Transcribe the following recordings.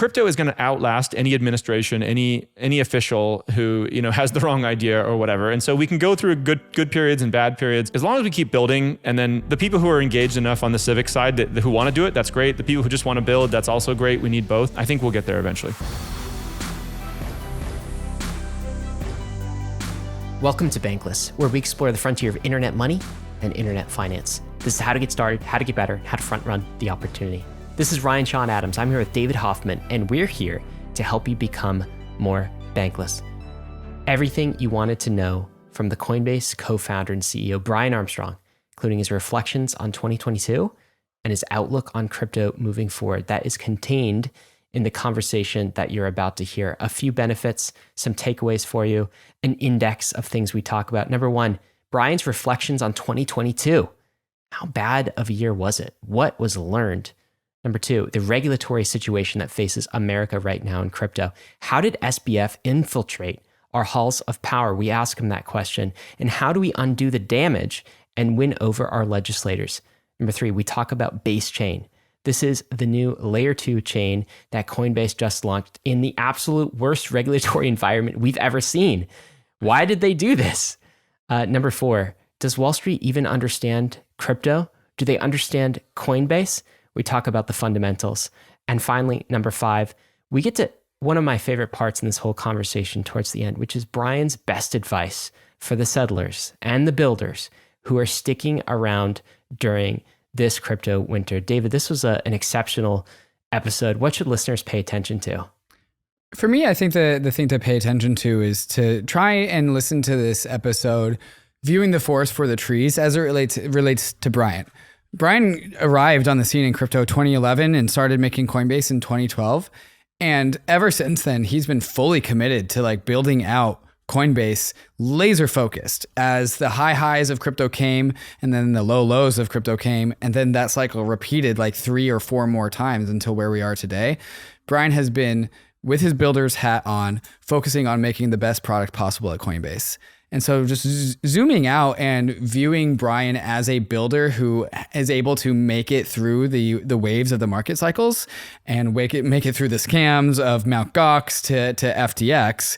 crypto is going to outlast any administration, any official who, has the wrong idea or whatever. And so we can go through good periods and bad periods as long as we keep building. And then the people who are engaged enough on the civic side who want to do it, that's great. The people who just want to build, that's also great. We need both. I think we'll get there eventually. Welcome to Bankless, where we explore the frontier of internet money and internet finance. This is how to get started, how to get better, how to front run the opportunity. This is Ryan Sean Adams. I'm here with David Hoffman, and we're here to help you become more bankless. Everything you wanted to know from the Coinbase co-founder and CEO, Brian Armstrong, including his reflections on 2022 and his outlook on crypto moving forward, that is contained in the conversation that you're about to hear. A few benefits, some takeaways for you, an index of things we talk about. Number one, Brian's reflections on 2022. How bad of a year was it? What was learned? Number two, the regulatory situation that faces America right now in crypto. How did SBF infiltrate our halls of power? We ask him that question. And how do we undo the damage and win over our legislators? Number three, we talk about Base Chain. This is the new layer 2 chain that Coinbase just launched in the absolute worst regulatory environment we've ever seen. Why did they do this? Number four, does Wall Street even understand crypto? Do they understand Coinbase? We talk about the fundamentals. And finally, number five, we get to one of my favorite parts in this whole conversation towards the end, which is Brian's best advice for the settlers and the builders who are sticking around during this crypto winter. David, this was an exceptional episode. What should listeners pay attention to? For me, I think the thing to pay attention to is to try and listen to this episode, viewing the forest for the trees as it relates to Brian. Brian arrived on the scene in crypto 2011 and started making Coinbase in 2012. And ever since then, he's been fully committed to building out Coinbase, laser focused as the high highs of crypto came and then the low lows of crypto came. And then that cycle repeated 3 or 4 more times until where we are today. Brian has been with his builder's hat on, focusing on making the best product possible at Coinbase. And so just zooming out and viewing Brian as a builder who is able to make it through the waves of the market cycles and make it through the scams of Mt. Gox to FTX,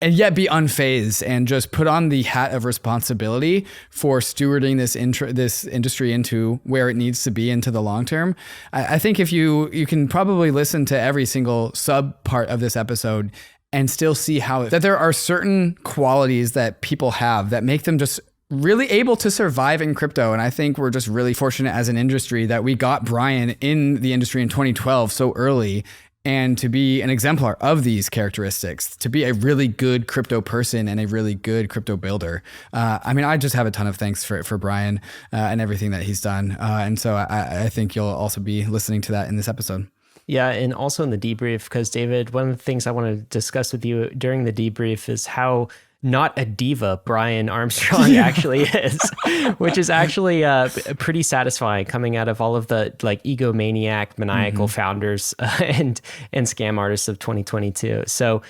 and yet be unfazed and just put on the hat of responsibility for stewarding this industry into where it needs to be into the long term. I think if you can probably listen to every single sub part of this episode and still see that there are certain qualities that people have that make them just really able to survive in crypto. And I think we're just really fortunate as an industry that we got Brian in the industry in 2012 so early, and to be an exemplar of these characteristics, to be a really good crypto person and a really good crypto builder. I just have a ton of thanks for Brian and everything that he's done. And so I think you'll also be listening to that in this episode. Yeah, and also in the debrief, because David, one of the things I want to discuss with you during the debrief is how not a diva Brian Armstrong actually is, which is actually pretty satisfying coming out of all of the egomaniac, maniacal founders and scam artists of 2022. So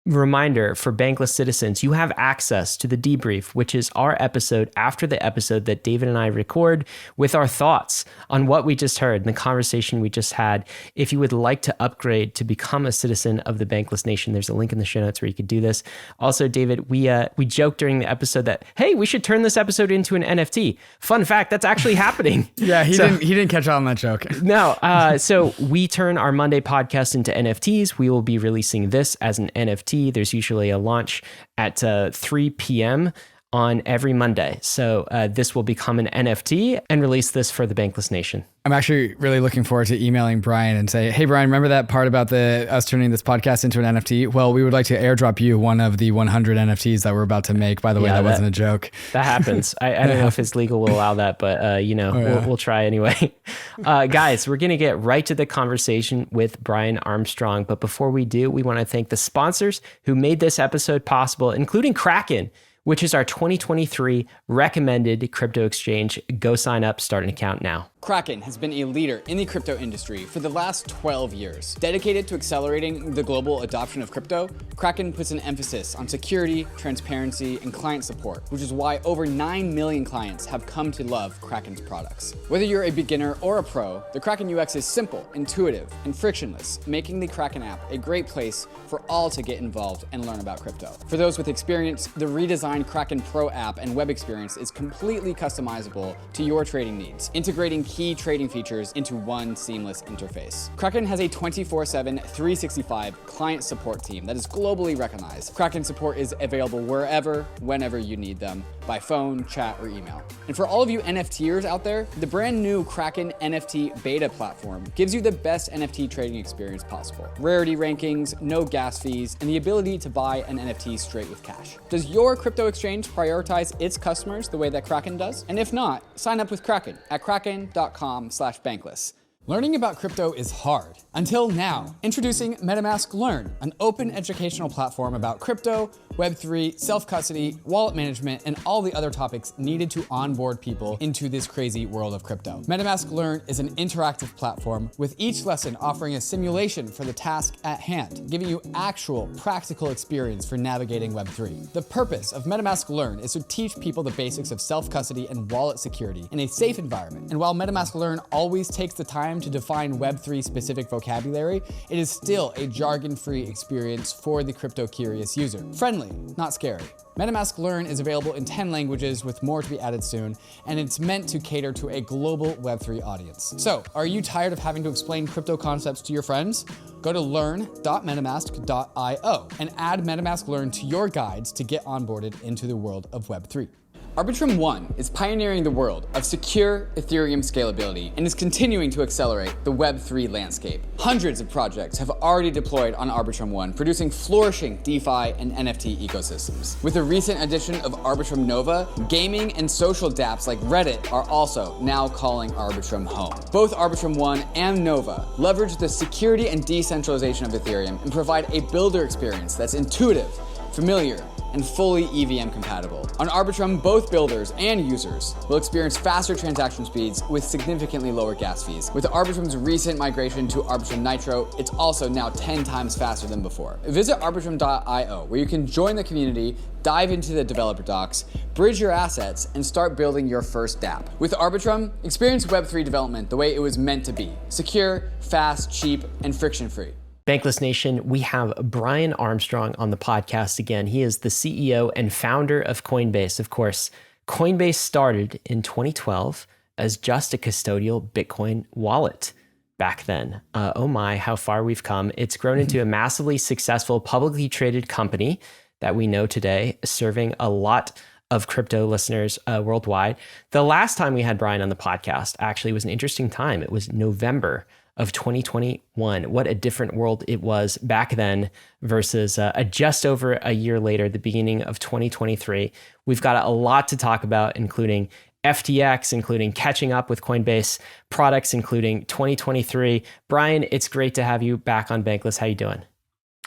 reminder for Bankless citizens, you have access to the debrief, which is our episode after the episode that David and I record with our thoughts on what we just heard and the conversation we just had. If you would like to upgrade to become a citizen of the Bankless Nation, there's a link in the show notes where you could do this. Also, David, we joked during the episode that, hey, we should turn this episode into an NFT. Fun fact, that's actually happening. Yeah, he didn't catch on that joke. No. So we turn our Monday podcast into NFTs. We will be releasing this as an NFT. There's usually a launch at 3 p.m. on every Monday. So this will become an NFT and release this for the Bankless Nation. I'm actually really looking forward to emailing Brian and say, hey, Brian, remember that part about us turning this podcast into an NFT? Well, we would like to airdrop you one of the 100 NFTs that we're about to make. By the way, that wasn't a joke. That happens. I don't know if it's legal will allow that, but we'll try anyway. Guys, we're going to get right to the conversation with Brian Armstrong. But before we do, we want to thank the sponsors who made this episode possible, including Kraken, which is our 2023 recommended crypto exchange. Go sign up, start an account now. Kraken has been a leader in the crypto industry for the last 12 years. Dedicated to accelerating the global adoption of crypto, Kraken puts an emphasis on security, transparency, and client support, which is why over 9 million clients have come to love Kraken's products. Whether you're a beginner or a pro, the Kraken UX is simple, intuitive, and frictionless, making the Kraken app a great place for all to get involved and learn about crypto. For those with experience, the redesigned Kraken Pro app and web experience is completely customizable to your trading needs, integrating key trading features into one seamless interface. Kraken has a 24/7, 365 client support team that is globally recognized. Kraken support is available wherever, whenever you need them, by phone, chat, or email. And for all of you NFTers out there, the brand new Kraken NFT beta platform gives you the best NFT trading experience possible. Rarity rankings, no gas fees, and the ability to buy an NFT straight with cash. Does your crypto exchange prioritize its customers the way that Kraken does? And if not, sign up with Kraken at kraken.com/bankless. Learning about crypto is hard. Until now. Introducing MetaMask Learn, an open educational platform about crypto, Web3, self-custody, wallet management, and all the other topics needed to onboard people into this crazy world of crypto. MetaMask Learn is an interactive platform with each lesson offering a simulation for the task at hand, giving you actual practical experience for navigating Web3. The purpose of MetaMask Learn is to teach people the basics of self-custody and wallet security in a safe environment. And while MetaMask Learn always takes the time to define Web3 specific vocabulary, it is still a jargon-free experience for the crypto-curious user. Friendly, not scary. MetaMask Learn is available in 10 languages with more to be added soon, and it's meant to cater to a global Web3 audience. So, are you tired of having to explain crypto concepts to your friends? Go to learn.metamask.io and add MetaMask Learn to your guides to get onboarded into the world of Web3. Arbitrum One is pioneering the world of secure Ethereum scalability and is continuing to accelerate the Web3 landscape. Hundreds of projects have already deployed on Arbitrum One, producing flourishing DeFi and NFT ecosystems. With the recent addition of Arbitrum Nova, gaming and social dApps like Reddit are also now calling Arbitrum home. Both Arbitrum One and Nova leverage the security and decentralization of Ethereum and provide a builder experience that's intuitive, familiar, and fully EVM compatible. On Arbitrum, both builders and users will experience faster transaction speeds with significantly lower gas fees. With Arbitrum's recent migration to Arbitrum Nitro, it's also now 10 times faster than before. Visit arbitrum.io, where you can join the community, dive into the developer docs, bridge your assets, and start building your first dApp. With Arbitrum, experience Web3 development the way it was meant to be: secure, fast, cheap, and friction-free. Bankless Nation, we have Brian Armstrong on the podcast again. He is the CEO and founder of Coinbase. Of course, Coinbase started in 2012 as just a custodial Bitcoin wallet back then. Oh my, how far we've come. It's grown into a massively successful publicly traded company that we know today, serving a lot of crypto listeners worldwide. The last time we had Brian on the podcast actually was an interesting time. It was November of 2021. What a different world it was back then versus just over a year later, the beginning of 2023. We've got a lot to talk about, including FTX, including catching up with Coinbase products, including 2023. Brian, it's great to have you back on Bankless. How you doing?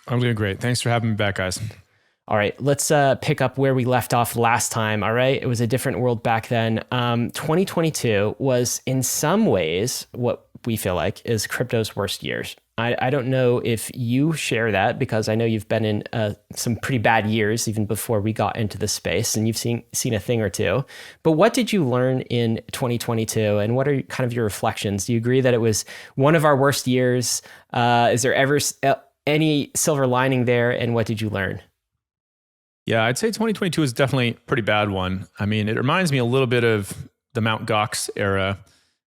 I'm doing great. Thanks for having me back, guys. All right, let's pick up where we left off last time. All right, it was a different world back then. 2022 was in some ways what we feel like is crypto's worst years. I don't know if you share that, because I know you've been in some pretty bad years even before we got into the space, and you've seen a thing or two. But what did you learn in 2022, and what are kind of your reflections? Do you agree that it was one of our worst years? Is there ever any silver lining there, and what did you learn? Yeah, I'd say 2022 is definitely a pretty bad one. I mean, it reminds me a little bit of the Mt. Gox era,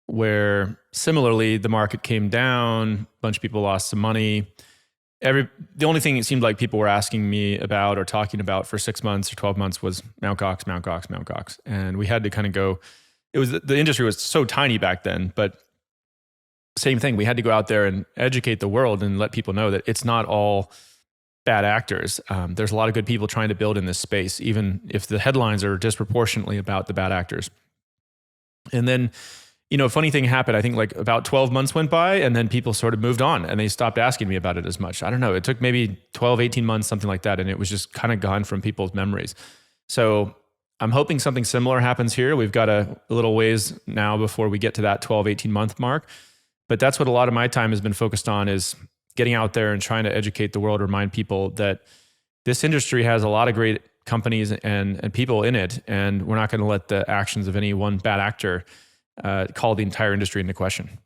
where similarly the market came down, a bunch of people lost some money. The only thing it seemed like people were asking me about or talking about for 6 months or 12 months was Mt. Gox, Mt. Gox, Mt. Gox. And we had to kind of go, the industry was so tiny back then, but same thing. We had to go out there and educate the world and let people know that it's not all bad actors. There's a lot of good people trying to build in this space, even if the headlines are disproportionately about the bad actors. And then, a funny thing happened. I think like about 12 months went by, and then people sort of moved on and they stopped asking me about it as much. I don't know. It took maybe 12, 18 months, something like that. And it was just kind of gone from people's memories. So I'm hoping something similar happens here. We've got a little ways now before we get to that 12, 18 month mark. But that's what a lot of my time has been focused on, is getting out there and trying to educate the world, remind people that this industry has a lot of great companies and people in it. And we're not going to let the actions of any one bad actor call the entire industry into question.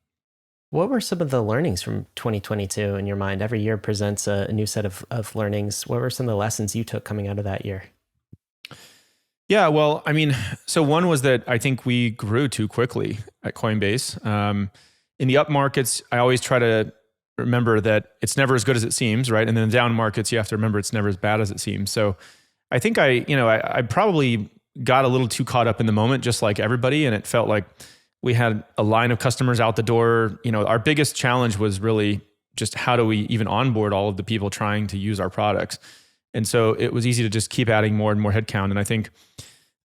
What were some of the learnings from 2022 in your mind? Every year presents a new set of learnings. What were some of the lessons you took coming out of that year? Yeah, well, I mean, so one was that I think we grew too quickly at Coinbase. In the up markets, I always try to remember that it's never as good as it seems, right? And then in down markets, you have to remember it's never as bad as it seems. So I think I probably got a little too caught up in the moment, just like everybody. And it felt like we had a line of customers out the door. Our biggest challenge was really just how do we even onboard all of the people trying to use our products? And so it was easy to just keep adding more and more headcount. And I think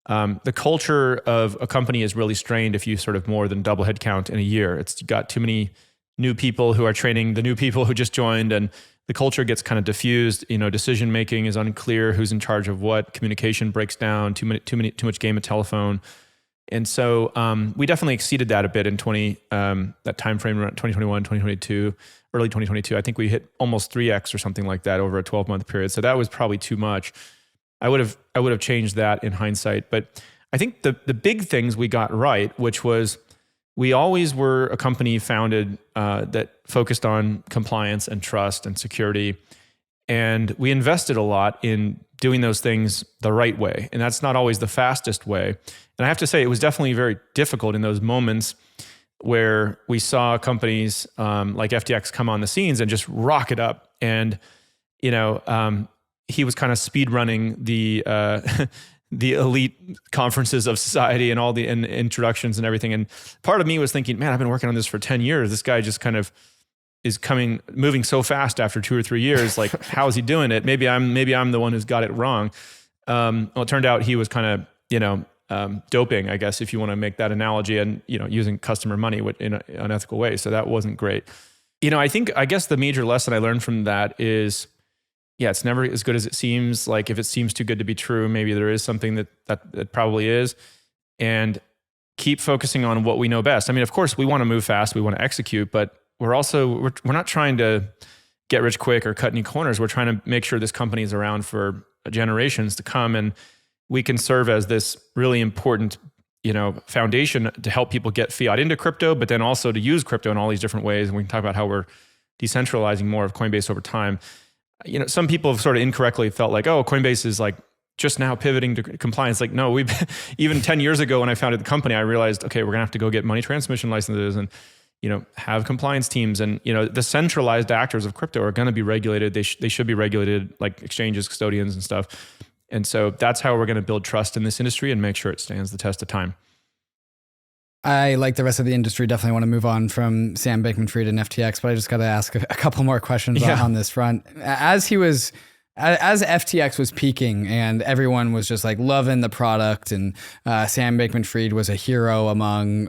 the culture of a company is really strained if you sort of more than double headcount in a year. It's got too many new people who are training the new people who just joined, and the culture gets kind of diffused. Decision making is unclear. Who's in charge of what? Communication breaks down. Too much game of telephone. And so we definitely exceeded that a bit in that time frame around 2021, 2022, early 2022. I think we hit almost 3x or something like that over a 12-month period. So that was probably too much. I would have changed that in hindsight. But I think the big things we got right, which was we always were a company founded that focused on compliance and trust and security. And we invested a lot in doing those things the right way. And that's not always the fastest way. And I have to say, it was definitely very difficult in those moments where we saw companies like FTX come on the scenes and just rock it up. And, he was kind of speed running the the elite conferences of society and all the introductions and everything. And part of me was thinking, man, I've been working on this for 10 years. This guy just kind of is moving so fast after 2 or 3 years. Like, how is he doing it? Maybe I'm the one who's got it wrong. Well, it turned out he was kind of, doping, I guess, if you want to make that analogy, and, using customer money in an unethical way. So that wasn't great. I guess the major lesson I learned from that is, yeah, it's never as good as it seems. Like, if it seems too good to be true, maybe there is something that probably is. And keep focusing on what we know best. I mean, of course, we want to move fast, we want to execute, but we're not trying to get rich quick or cut any corners. We're trying to make sure this company is around for generations to come, and we can serve as this really important, foundation to help people get fiat into crypto, but then also to use crypto in all these different ways. And we can talk about how we're decentralizing more of Coinbase over time. Some people have sort of incorrectly felt like, oh, Coinbase is like just now pivoting to compliance. Like, no, even 10 years ago when I founded the company, I realized, okay, we're gonna have to go get money transmission licenses and, have compliance teams. And, the centralized actors of crypto are gonna be regulated. They should be regulated, like exchanges, custodians and stuff. And so that's how we're gonna build trust in this industry and make sure it stands the test of time. I, like the rest of the industry, definitely want to move on from Sam Bankman-Fried and FTX, but I just got to ask a couple more questions on this front. As FTX was peaking and everyone was just like loving the product, and Sam Bankman-Fried was a hero among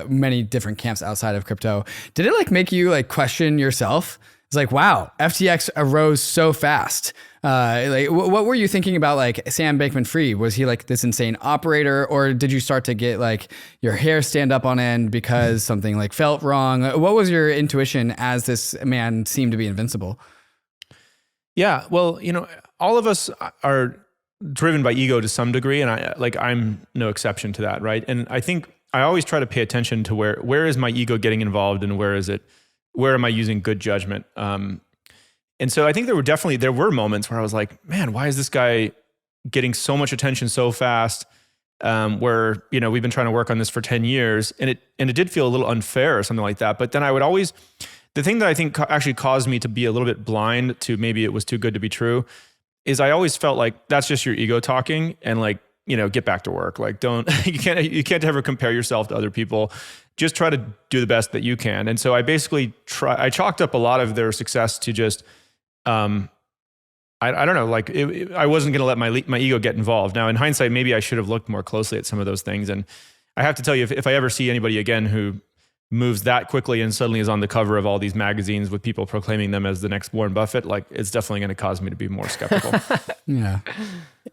many different camps outside of crypto, did it like make you like question yourself? It's like, wow, FTX arose so fast. What were you thinking about, like Sam Bankman-Fried? Was he like this insane operator, or did you start to get like your hair stand up on end because something like felt wrong? What was your intuition as this man seemed to be invincible? Yeah, well, all of us are driven by ego to some degree, and I'm no exception to that, right? And I think I always try to pay attention to where is my ego getting involved, and where am I using good judgment? And so I think there were moments where I was like, man, why is this guy getting so much attention so fast? Where, we've been trying to work on this for 10 years, and it did feel a little unfair or something like that. But then the thing that I think actually caused me to be a little bit blind to maybe it was too good to be true is I always felt like that's just your ego talking, and like, get back to work. Like, you can't ever compare yourself to other people. Just try to do the best that you can. And so I basically I chalked up a lot of their success to just, I don't know, like I wasn't going to let my ego get involved. Now, in hindsight, maybe I should have looked more closely at some of those things. And I have to tell you, if I ever see anybody again who moves that quickly and suddenly is on the cover of all these magazines with people proclaiming them as the next Warren Buffett, like it's definitely going to cause me to be more skeptical. Yeah.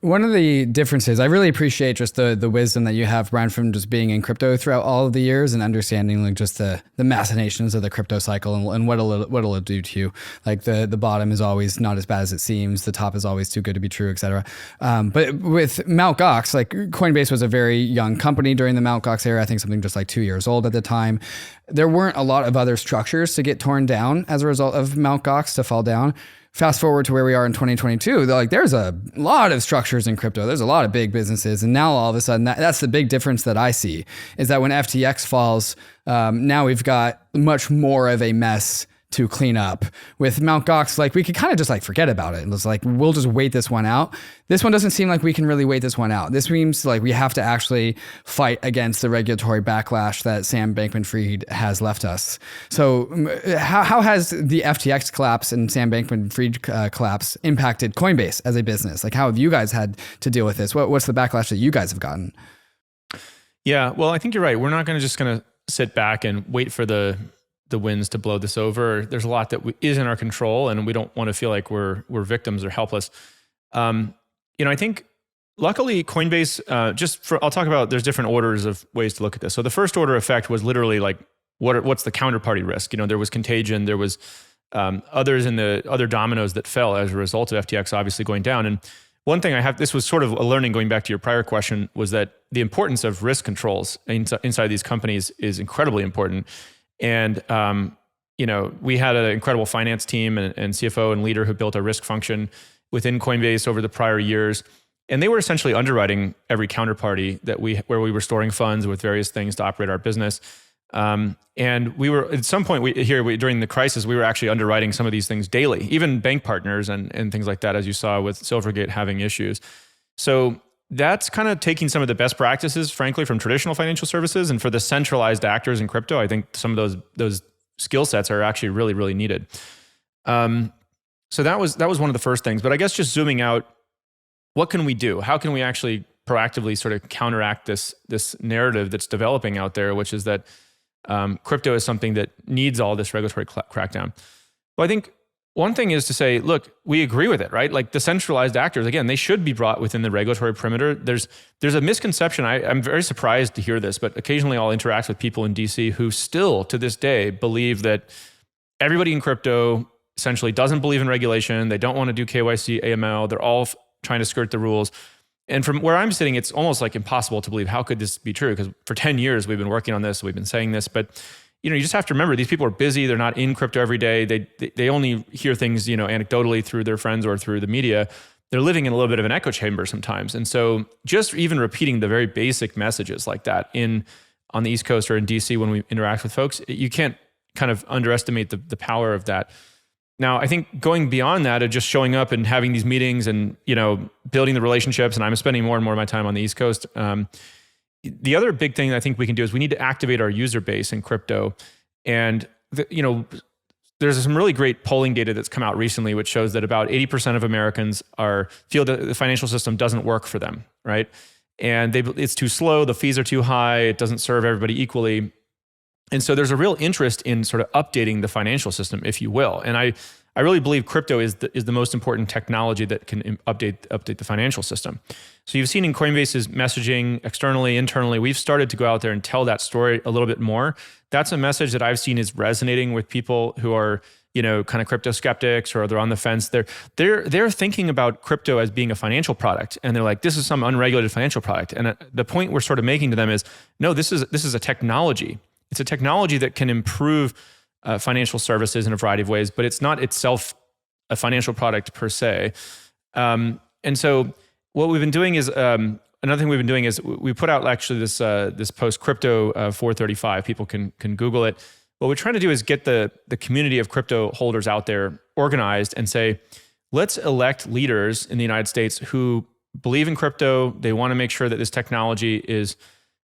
One of the differences, I really appreciate just the wisdom that you have, Brian, from just being in crypto throughout all of the years and understanding like just the machinations of the crypto cycle and what it'll do to you. Like the bottom is always not as bad as it seems. The top is always too good to be true, et cetera. But with Mt. Gox, like Coinbase was a very young company during the Mt. Gox era. I think something just like 2 years old at the time. There weren't a lot of other structures to get torn down as a result of Mt. Gox to fall down. Fast forward to where we are in 2022, there's a lot of structures in crypto. There's a lot of big businesses. And now all of a sudden, that's the big difference that I see is that when FTX falls, now we've got much more of a mess to clean up. With Mt. Gox, like we could kind of just like forget about it. It's like, we'll just wait this one out. This one doesn't seem like we can really wait this one out. This seems like we have to actually fight against the regulatory backlash that Sam Bankman-Fried has left us. So how has the FTX collapse and Sam Bankman-Fried collapse impacted Coinbase as a business? Like how have you guys had to deal with this? What's the backlash that you guys have gotten? Yeah, well, I think you're right. We're not going to sit back and wait for the winds to blow this over. There's a lot that is in our control, and we don't want to feel like we're victims or helpless. I think luckily Coinbase, I'll talk about, there's different orders of ways to look at this. So the first order effect was literally like, what's the counterparty risk? There was contagion, there was others in the other dominoes that fell as a result of FTX obviously going down. And one thing this was sort of a learning going back to your prior question, was that the importance of risk controls inside these companies is incredibly important. And, we had an incredible finance team and CFO and leader who built a risk function within Coinbase over the prior years. And they were essentially underwriting every counterparty where we were storing funds with various things to operate our business. And we were, at some point during the crisis, we were actually underwriting some of these things daily, even bank partners and things like that, as you saw with Silvergate having issues. So that's kind of taking some of the best practices, frankly, from traditional financial services. And for the centralized actors in crypto, I think some of those skill sets are actually really, really needed. So that was one of the first things. But I guess just zooming out, what can we do? How can we actually proactively sort of counteract this narrative that's developing out there, which is that crypto is something that needs all this regulatory crackdown? Well, I think one thing is to say, look, we agree with it, right? Like the centralized actors, again, they should be brought within the regulatory perimeter. There's a misconception. I'm very surprised to hear this, but occasionally I'll interact with people in DC who still to this day believe that everybody in crypto essentially doesn't believe in regulation. They don't want to do KYC, AML. They're all trying to skirt the rules. And from where I'm sitting, it's almost like impossible to believe, how could this be true? Because for 10 years, we've been working on this, we've been saying this, but you just have to remember, these people are busy. They're not in crypto every day. They only hear things, anecdotally through their friends or through the media. They're living in a little bit of an echo chamber sometimes. And so just even repeating the very basic messages like that on the East Coast or in DC when we interact with folks, you can't kind of underestimate the power of that. Now, I think going beyond that of just showing up and having these meetings and, building the relationships, and I'm spending more and more of my time on the East Coast, the other big thing I think we can do is we need to activate our user base in crypto. And, there's some really great polling data that's come out recently, which shows that about 80% of Americans feel that the financial system doesn't work for them, right? And it's too slow, the fees are too high, it doesn't serve everybody equally. And so there's a real interest in sort of updating the financial system, if you will. And I really believe crypto is the most important technology that can update the financial system. So you've seen in Coinbase's messaging externally, internally, we've started to go out there and tell that story a little bit more. That's a message that I've seen is resonating with people who are, kind of crypto skeptics, or they're on the fence. They're thinking about crypto as being a financial product, and they're like, this is some unregulated financial product. And the point we're sort of making to them is, no, this is a technology. It's a technology that can improve financial services in a variety of ways, but it's not itself a financial product per se. And so what we've been doing is, another thing we've been doing is we put out actually this post, Crypto 435. People can Google it. What we're trying to do is get the community of crypto holders out there organized and say, let's elect leaders in the United States who believe in crypto. They want to make sure that this technology is,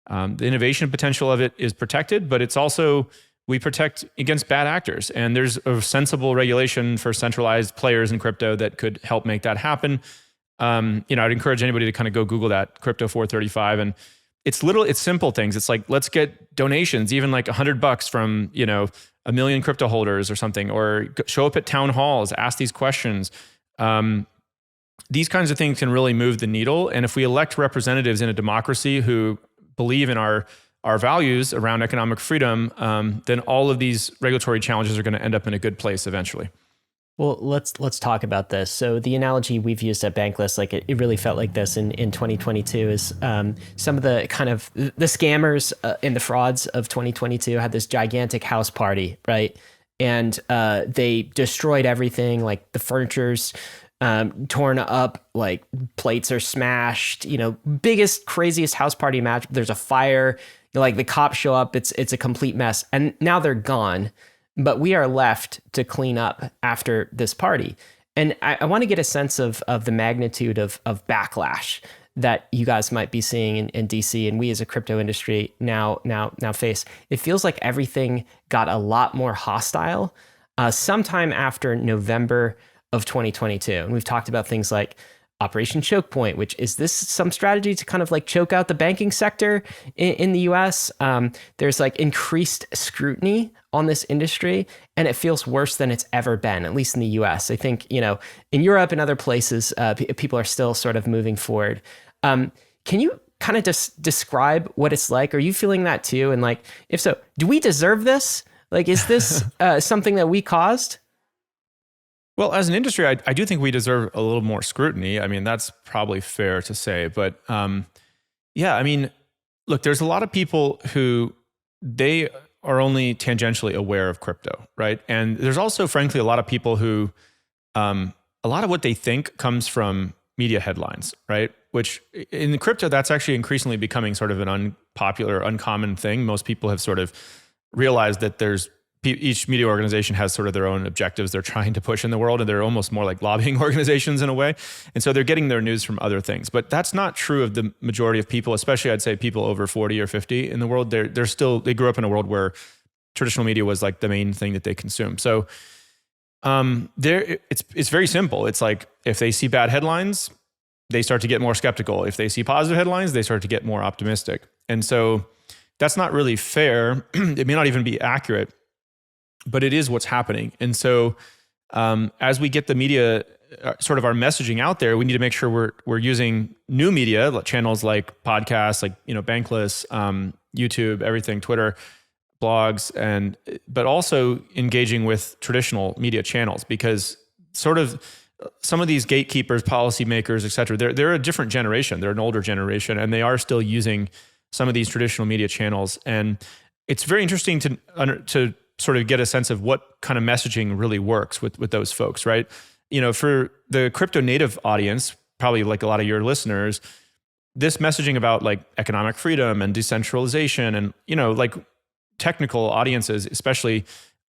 the innovation potential of it is protected, but it's also, we protect against bad actors. And there's a sensible regulation for centralized players in crypto that could help make that happen. I'd encourage anybody to kind of go Google that, Crypto 435. And it's simple things. It's like, let's get donations, even like $100 from, 1 million crypto holders or something, or show up at town halls, ask these questions. These kinds of things can really move the needle. And if we elect representatives in a democracy who believe in our values around economic freedom, then all of these regulatory challenges are going to end up in a good place eventually. Well, let's talk about this. So the analogy we've used at Bankless, like it really felt like this in 2022, is some of the kind of the scammers and the frauds of 2022 had this gigantic house party, right? And they destroyed everything, like the furniture's torn up, like plates are smashed, biggest, craziest house party match. There's a fire, like the cops show up, it's a complete mess. And now they're gone. But we are left to clean up after this party. And I want to get a sense of the magnitude of backlash that you guys might be seeing in DC, and we as a crypto industry now face. It feels like everything got a lot more hostile sometime after November of 2022. And we've talked about things like Operation Choke Point, which is this some strategy to kind of like choke out the banking sector in the US? There's like increased scrutiny on this industry, and it feels worse than it's ever been, at least in the US. I think, in Europe and other places, people are still sort of moving forward. Can you kind of just describe what it's like? Are you feeling that too? And like, if so, do we deserve this? Like, is this something that we caused? Well, as an industry, I do think we deserve a little more scrutiny. I mean, that's probably fair to say. But look, there's a lot of people who they are only tangentially aware of crypto, right? And there's also, frankly, a lot of people who, a lot of what they think comes from media headlines, right? Which in crypto, that's actually increasingly becoming sort of an unpopular, uncommon thing. Most people have sort of realized that each media organization has sort of their own objectives they're trying to push in the world, and they're almost more like lobbying organizations in a way. And so they're getting their news from other things. But that's not true of the majority of people, especially I'd say people over 40 or 50 in the world. They grew up in a world where traditional media was like the main thing that they consume. So it's very simple. It's like if they see bad headlines, they start to get more skeptical. If they see positive headlines, they start to get more optimistic. And so that's not really fair. It may not even be accurate, but it is what's happening. And so as we get the media, sort of our messaging out there, we need to make sure we're using new media channels like podcasts, like, Bankless, YouTube, everything, Twitter, blogs, but also engaging with traditional media channels, because sort of some of these gatekeepers, policymakers, et cetera, they're a different generation. They're an older generation, and they are still using some of these traditional media channels. And it's very interesting to sort of get a sense of what kind of messaging really works with those folks, right? For the crypto native audience, probably like a lot of your listeners, this messaging about like economic freedom and decentralization and, like technical audiences, especially,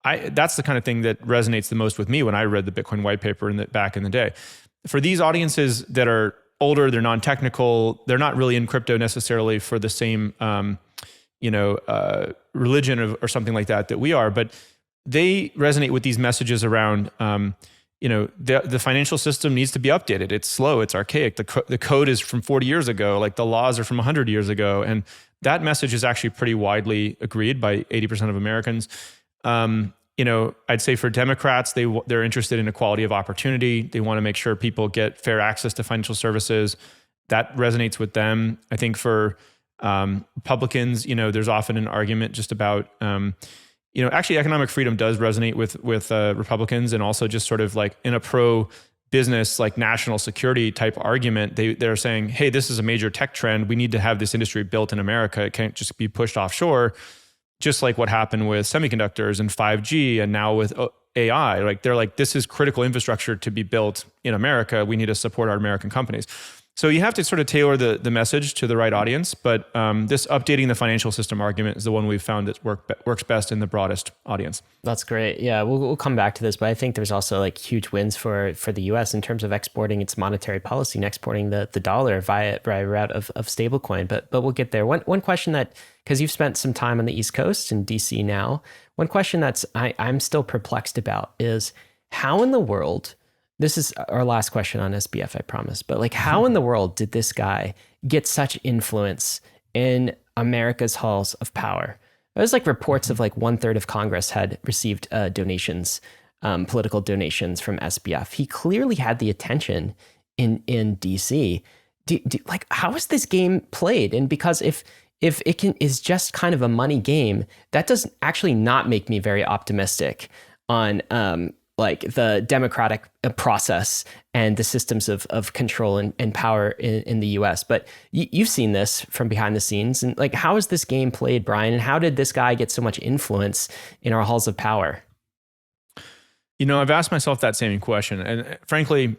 that's the kind of thing that resonates the most with me when I read the Bitcoin white paper back in the day. For these audiences that are older, they're non-technical, they're not really in crypto necessarily for the same, religion or something like that we are, but they resonate with these messages around, the financial system needs to be updated. It's slow, it's archaic. The code is from 40 years ago, like the laws are from 100 years ago. And that message is actually pretty widely agreed by 80% of Americans. I'd say for Democrats, they're interested in equality of opportunity. They want to make sure people get fair access to financial services. That resonates with them. I think for Republicans, there's often an argument just about, actually economic freedom does resonate with Republicans, and also just sort of like in a pro-business, like national security type argument, they're saying, hey, this is a major tech trend. We need to have this industry built in America. It can't just be pushed offshore, just like what happened with semiconductors and 5G and now with AI. Like they're like, this is critical infrastructure to be built in America. We need to support our American companies. So you have to sort of tailor the message to the right audience, but this updating the financial system argument is the one we've found that works best in the broadest audience. That's great. Yeah, we'll come back to this, but I think there's also like huge wins for the U.S. in terms of exporting its monetary policy and exporting the dollar via route of stablecoin. But we'll get there. One question that, because you've spent some time on the East Coast in DC now, one question that's I'm still perplexed about is how in the world. This is our last question on SBF, I promise. But like, how in the world did this guy get such influence in America's halls of power. It was like reports of like 1/3 of Congress had received donations, political donations from SBF. He clearly had the attention in DC. Like, how is this game played? And because if it is just kind of a money game, that does actually not make me very optimistic on like the democratic process and the systems of control and power in the US. But you've seen this from behind the scenes. And like, how is this game played, Brian? And how did this guy get so much influence in our halls of power? I've asked myself that same question. And frankly,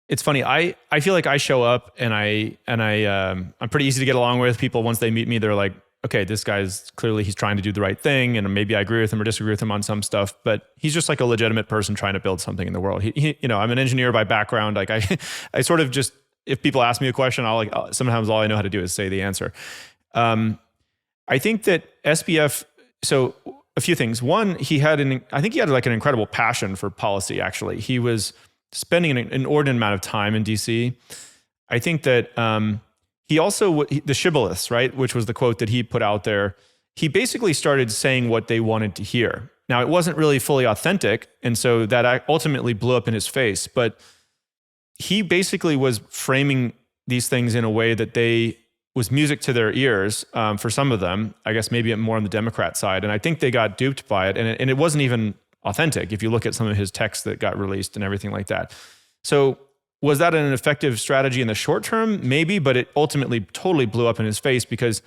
it's funny. I feel like I show up and I'm pretty easy to get along with. People, once they meet me, they're like, okay, this guy's clearly, he's trying to do the right thing. And maybe I agree with him or disagree with him on some stuff, but he's just like a legitimate person trying to build something in the world. I'm an engineer by background. Like I sort of just, if people ask me a question, sometimes all I know how to do is say the answer. I think that SBF, so a few things. One, I think he had like an incredible passion for policy, actually. He was spending an inordinate amount of time in DC. I think that, he also, the shibboleths, right, which was the quote that he put out there, he basically started saying what they wanted to hear. Now, it wasn't really fully authentic, and so that ultimately blew up in his face, but he basically was framing these things in a way that was music to their ears for some of them, I guess maybe more on the Democrat side, and I think they got duped by it, and it wasn't even authentic if you look at some of his texts that got released and everything like that. So was that an effective strategy in the short term? Maybe, but it ultimately totally blew up in his face because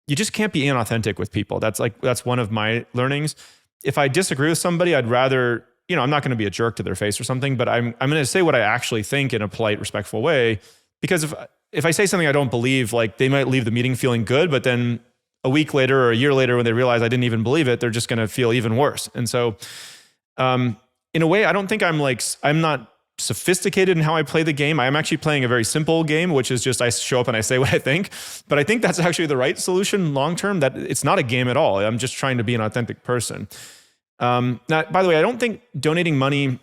you just can't be inauthentic with people. That's one of my learnings. If I disagree with somebody, I'd rather, I'm not going to be a jerk to their face or something, but I'm going to say what I actually think in a polite, respectful way. Because if I say something I don't believe, like they might leave the meeting feeling good, but then a week later or a year later when they realize I didn't even believe it, they're just going to feel even worse. And so in a way, I don't think I'm not sophisticated in how I play the game. I'm actually playing a very simple game, which is just I show up and I say what I think. But I think that's actually the right solution long term, that it's not a game at all. I'm just trying to be an authentic person. Now, by the way, I don't think donating money,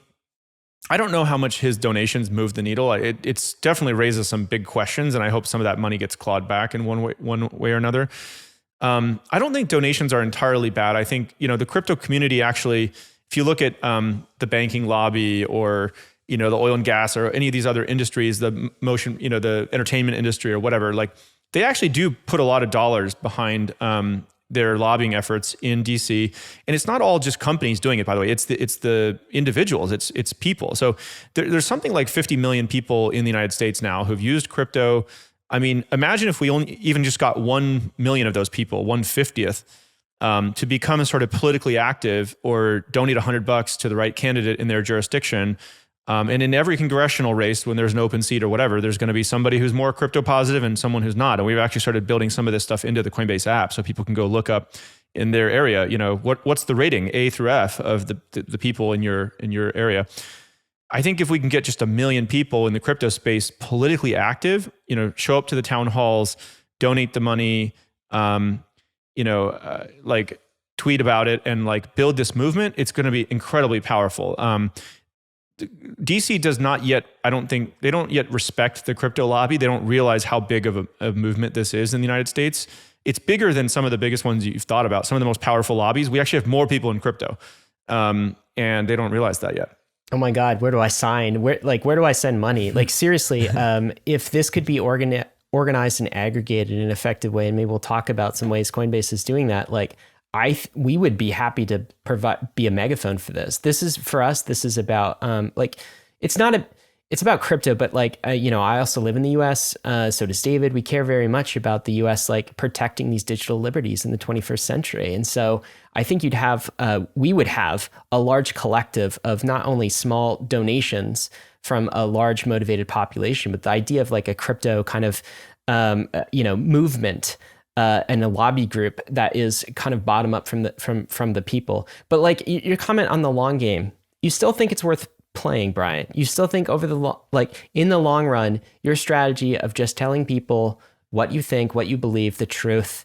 I don't know how much his donations move the needle. It's definitely raises some big questions, and I hope some of that money gets clawed back in one way or another. I don't think donations are entirely bad. I think, the crypto community actually, if you look at the banking lobby or the oil and gas or any of these other industries, the motion, the entertainment industry or whatever, like they actually do put a lot of dollars behind their lobbying efforts in DC. And it's not all just companies doing it, by the way. It's the individuals, it's people. So there's something like 50 million people in the United States now who've used crypto. I mean, imagine if we even just got 1 million of those people, 1/50th, to become sort of politically active or donate $100 to the right candidate in their jurisdiction. And in every congressional race, when there's an open seat or whatever, there's going to be somebody who's more crypto positive and someone who's not. And we've actually started building some of this stuff into the Coinbase app so people can go look up in their area, what's the rating A through F of the people in your area. I think if we can get just 1 million people in the crypto space politically active, show up to the town halls, donate the money, like tweet about it and like build this movement, it's going to be incredibly powerful. DC does not yet, they don't yet respect the crypto lobby. They don't realize how big of a movement this is in the United States. It's bigger than some of the biggest ones you've thought about. Some of the most powerful lobbies. We actually have more people in crypto. And they don't realize that yet. Oh my God, where do I sign? Where do I send money? Like seriously, if this could be organized and aggregated in an effective way, and maybe we'll talk about some ways Coinbase is doing that, like we would be happy to be a megaphone for this. This is for us. This is about it's about crypto, but I also live in the U.S. So does David. We care very much about the U.S. like protecting these digital liberties in the 21st century. And so I think we would have a large collective of not only small donations from a large motivated population, but the idea of like a crypto kind of movement. And a lobby group that is kind of bottom up from the people. But like your comment on the long game, you still think it's worth playing, Brian. You still think in the long run, your strategy of just telling people what you think, what you believe, the truth,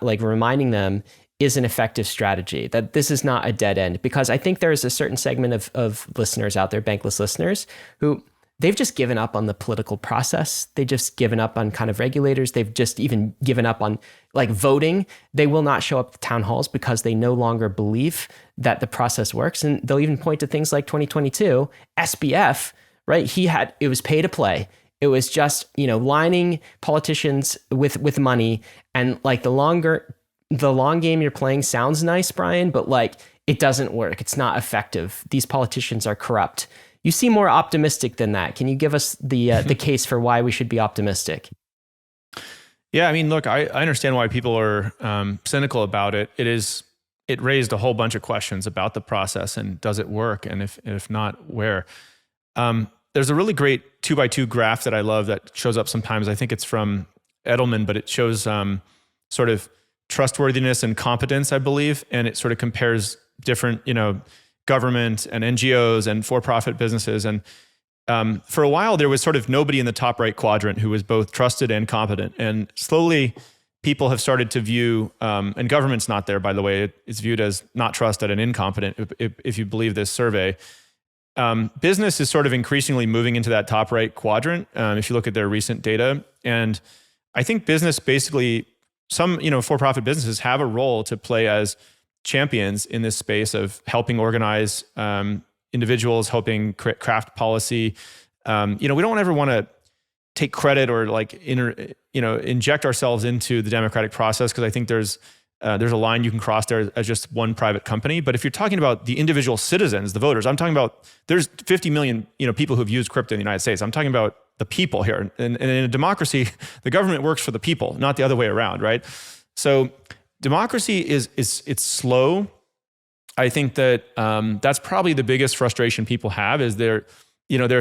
reminding them is an effective strategy, that this is not a dead end. Because I think there's a certain segment of listeners out there, Bankless listeners, who they've just given up on the political process. They've just given up on kind of regulators. They've just even given up on like voting. They will not show up at town halls because they no longer believe that the process works. And they'll even point to things like 2022, SBF, right? It was pay to play. It was just, lining politicians with money. And like the long game you're playing sounds nice, Brian, but like it doesn't work. It's not effective. These politicians are corrupt. You seem more optimistic than that. Can you give us the case for why we should be optimistic? Yeah, I mean, look, I understand why people are cynical about it. It raised a whole bunch of questions about the process and does it work, and if not, where. There's a really great 2x2 graph that I love that shows up sometimes. I think it's from Edelman, but it shows sort of trustworthiness and competence, I believe, and it sort of compares different, government and NGOs and for-profit businesses. And for a while, there was sort of nobody in the top right quadrant who was both trusted and competent. And slowly, people have started to view, and government's not there, by the way, it's viewed as not trusted and incompetent, if you believe this survey. Business is sort of increasingly moving into that top right quadrant, if you look at their recent data. And I think business basically, some for-profit businesses have a role to play as champions in this space of helping organize individuals, helping craft policy. We don't ever want to take credit or like inject ourselves into the democratic process, because I think there's a line you can cross there as just one private company. But if you're talking about the individual citizens, the voters, I'm talking about there's 50 million people who've used crypto in the United States. I'm talking about the people here. And in a democracy, the government works for the people, not the other way around, right? So democracy it's slow. I think that that's probably the biggest frustration people have is they're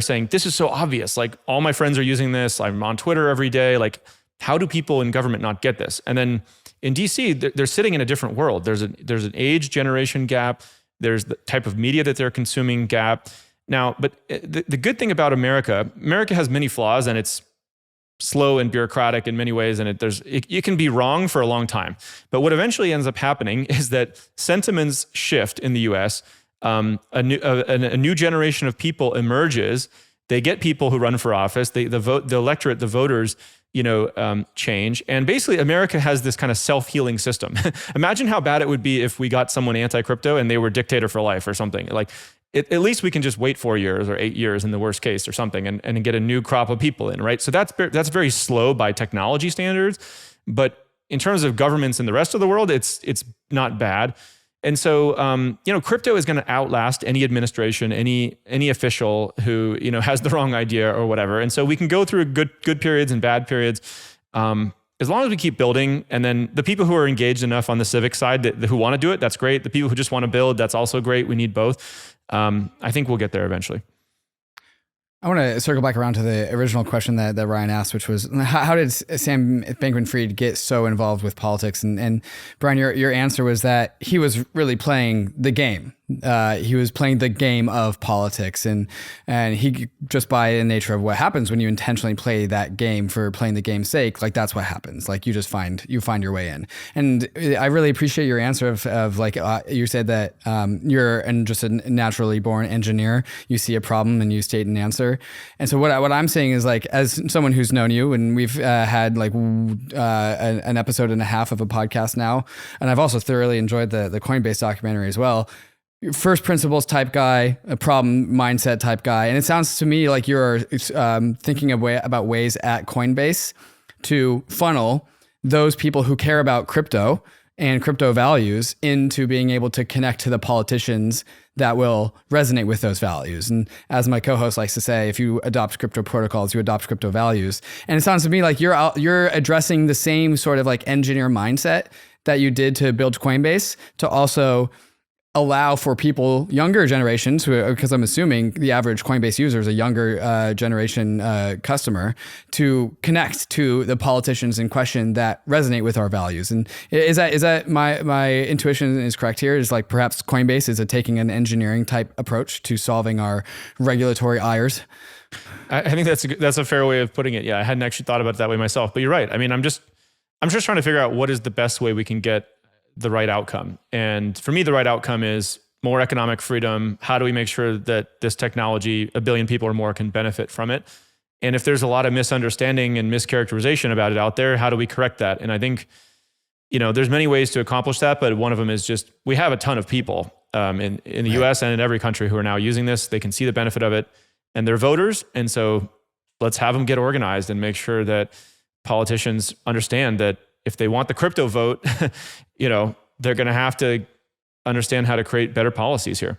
saying, this is so obvious. Like all my friends are using this. I'm on Twitter every day. Like, how do people in government not get this? And then in DC, they're sitting in a different world. There's an age generation gap. There's the type of media that they're consuming gap. Now, but the good thing about America has many flaws, and it's slow and bureaucratic in many ways, and it can be wrong for a long time. But what eventually ends up happening is that sentiments shift in the U.S. A new generation of people emerges. They get people who run for office. The electorate, the voters, change. And basically, America has this kind of self-healing system. Imagine how bad it would be if we got someone anti-crypto and they were dictator for life or something. Like, at least we can just wait 4 years or 8 years in the worst case or something and get a new crop of people in, right? So that's very slow by technology standards. But in terms of governments in the rest of the world, it's not bad. And so, crypto is going to outlast any administration, any official who, has the wrong idea or whatever. And so we can go through good periods and bad periods. As long as we keep building, and then the people who are engaged enough on the civic side who want to do it, that's great. The people who just want to build, that's also great. We need both. I think we'll get there eventually. I want to circle back around to the original question that Ryan asked, which was, how did Sam Bankman-Fried get so involved with politics? And Brian, your answer was that he was really playing the game. He was playing the game of politics, and he, just by the nature of what happens when you intentionally play that game for playing the game's sake, like that's what happens. Like you find your way in. And I really appreciate your answer of like you said that you're just a naturally born engineer. You see a problem and you state an answer. And so what I'm saying is, like, as someone who's known you, and we've had like an episode and a half of a podcast now, and I've also thoroughly enjoyed the Coinbase documentary as well. First principles type guy, a problem mindset type guy. And it sounds to me like you're thinking about ways at Coinbase to funnel those people who care about crypto and crypto values into being able to connect to the politicians that will resonate with those values. And as my co-host likes to say, if you adopt crypto protocols, you adopt crypto values. And it sounds to me like you're addressing the same sort of like engineer mindset that you did to build Coinbase, to also allow for people, younger generations, because I'm assuming the average Coinbase user is a younger generation customer, to connect to the politicians in question that resonate with our values. And is that my intuition is correct here? Is like perhaps Coinbase is taking an engineering type approach to solving our regulatory ires? I think that's a fair way of putting it. Yeah, I hadn't actually thought about it that way myself, but you're right. I mean, I'm just trying to figure out what is the best way we can get the right outcome. And for me, the right outcome is more economic freedom. How do we make sure that this technology, a billion people or more, can benefit from it? And if there's a lot of misunderstanding and mischaracterization about it out there, how do we correct that? And I think, there's many ways to accomplish that, but one of them is just, we have a ton of people in the US and in every country who are now using this. They can see the benefit of it and they're voters. And so let's have them get organized and make sure that politicians understand that if they want the crypto vote, they're going to have to understand how to create better policies here.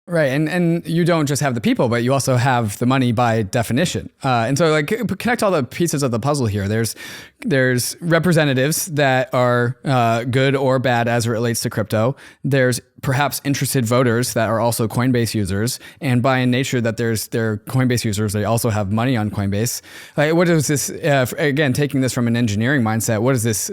Right. And you don't just have the people, but you also have the money by definition. And so like connect all the pieces of the puzzle here. There's representatives that are good or bad as it relates to crypto. There's perhaps interested voters that are also Coinbase users. And by nature that they're Coinbase users, they also have money on Coinbase. Like, what does this, again, taking this from an engineering mindset, what does this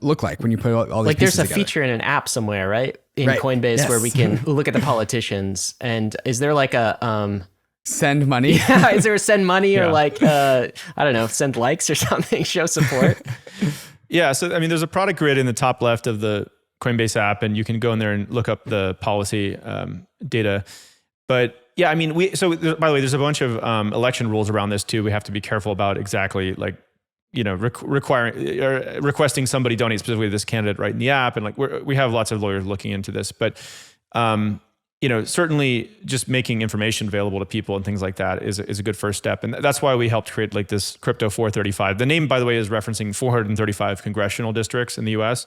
look like when you put all these pieces together? There's a feature in an app somewhere, right? In Coinbase where we can look at the politicians. And is there like a send money? Yeah, is there a send money or like I don't know, send likes or something, show support? Yeah, so I mean there's a product grid in the top left of the Coinbase app and you can go in there and look up the policy data. But yeah, I mean by the way, there's a bunch of election rules around this too. We have to be careful about exactly like requesting somebody donate specifically to this candidate right in the app. And like we have lots of lawyers looking into this, but certainly just making information available to people and things like that is a good first step. And that's why we helped create like this Crypto 435. The name, by the way, is referencing 435 congressional districts in the US.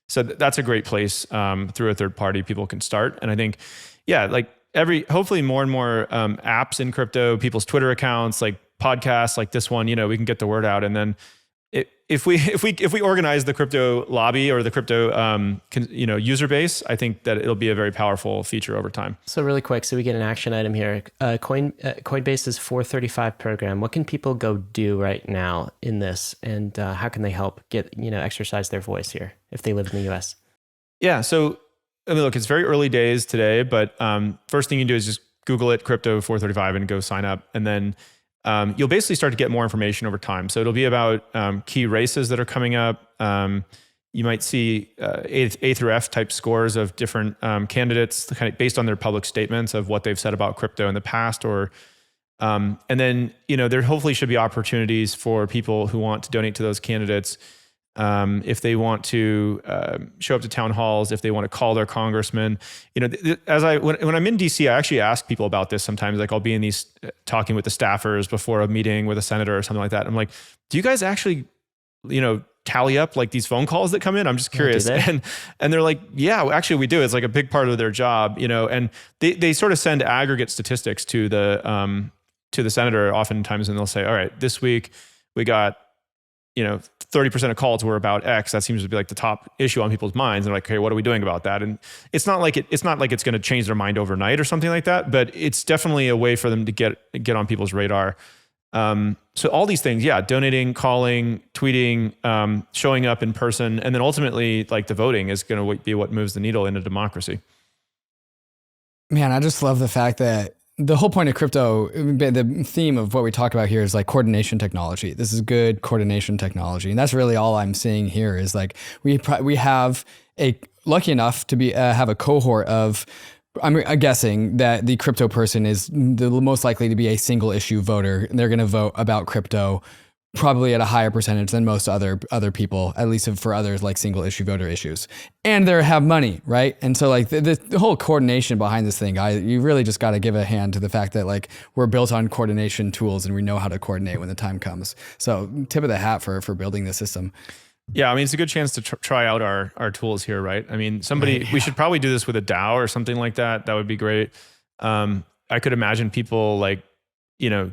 So that's a great place through a third party people can start. And I think, hopefully more and more apps in crypto, people's Twitter accounts, like podcasts like this one, we can get the word out. And then if we organize the crypto lobby or the crypto user base, I think that it'll be a very powerful feature over time. So really quick, so we get an action item here. Coinbase's 435 program. What can people go do right now in this, and how can they help get exercise their voice here if they live in the US? Yeah. So I mean, look, it's very early days today, but first thing you do is just Google it, Crypto 435, and go sign up, and then you'll basically start to get more information over time. So it'll be about key races that are coming up. You might see A through F type scores of different candidates kind of based on their public statements of what they've said about crypto in the past. And then, there hopefully should be opportunities for people who want to donate to those candidates. If they want to show up to town halls, if they want to call their congressman, when I'm in DC, I actually ask people about this sometimes. Like I'll be in these talking with the staffers before a meeting with a senator or something like that. I'm like, do you guys actually, tally up like these phone calls that come in? I'm just curious. And they're like, yeah, actually we do. It's like a big part of their job, and they sort of send aggregate statistics to the senator oftentimes, and they'll say, all right, this week we got 30% of calls were about X. That seems to be like the top issue on people's minds. And they're like, okay, what are we doing about that? And it's not like it's going to change their mind overnight or something like that, but it's definitely a way for them to get on people's radar. So all these things, donating, calling, tweeting, showing up in person, and then ultimately like the voting is going to be what moves the needle in a democracy. Man, I just love the fact that the whole point of crypto, the theme of what we talk about here is like coordination technology. This is good coordination technology. And that's really all I'm seeing here is like we have lucky enough to have a cohort of, I'm guessing that the crypto person is the most likely to be a single issue voter. And they're going to vote about crypto probably at a higher percentage than most other people, at least for others like single issue voter issues. And they have money, right? And so like the whole coordination behind this thing, you really just got to give a hand to the fact that like we're built on coordination tools and we know how to coordinate when the time comes. So tip of the hat for building the system. Yeah, I mean, it's a good chance to try out our tools here, right? I mean, we should probably do this with a DAO or something like that. That would be great. I could imagine people like,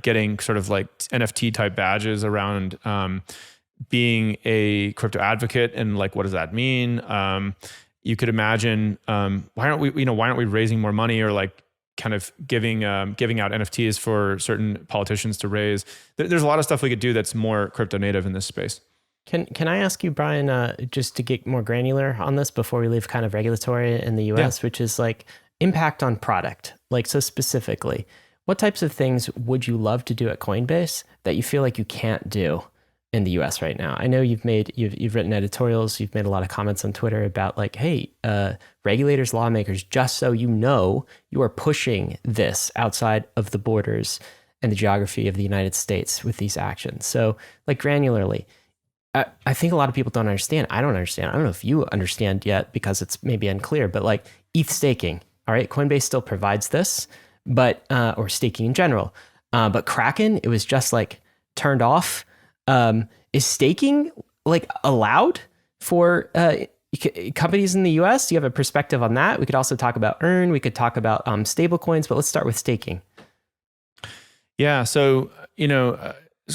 getting sort of like NFT type badges around being a crypto advocate, and like, what does that mean? You could imagine why aren't we raising more money, or like kind of giving out NFTs for certain politicians to raise. There's a lot of stuff we could do that's more crypto native in this space. Can I ask you, Brian, just to get more granular on this before we leave kind of regulatory in the US, which is like impact on product, like so specifically. What types of things would you love to do at Coinbase that you feel like you can't do in the US right now? I know you've written editorials, you've made a lot of comments on Twitter about like, hey, regulators, lawmakers, just so you know, you are pushing this outside of the borders and the geography of the United States with these actions. So like granularly, I think a lot of people don't understand. I don't understand. I don't know if you understand yet because it's maybe unclear, but like ETH staking, all right, Coinbase still provides this, but, or staking in general, but Kraken, it was just like turned off. Is staking like allowed for companies in the US? Do you have a perspective on that? We could also talk about Earn. We could talk about stablecoins, but let's start with staking. Yeah. So,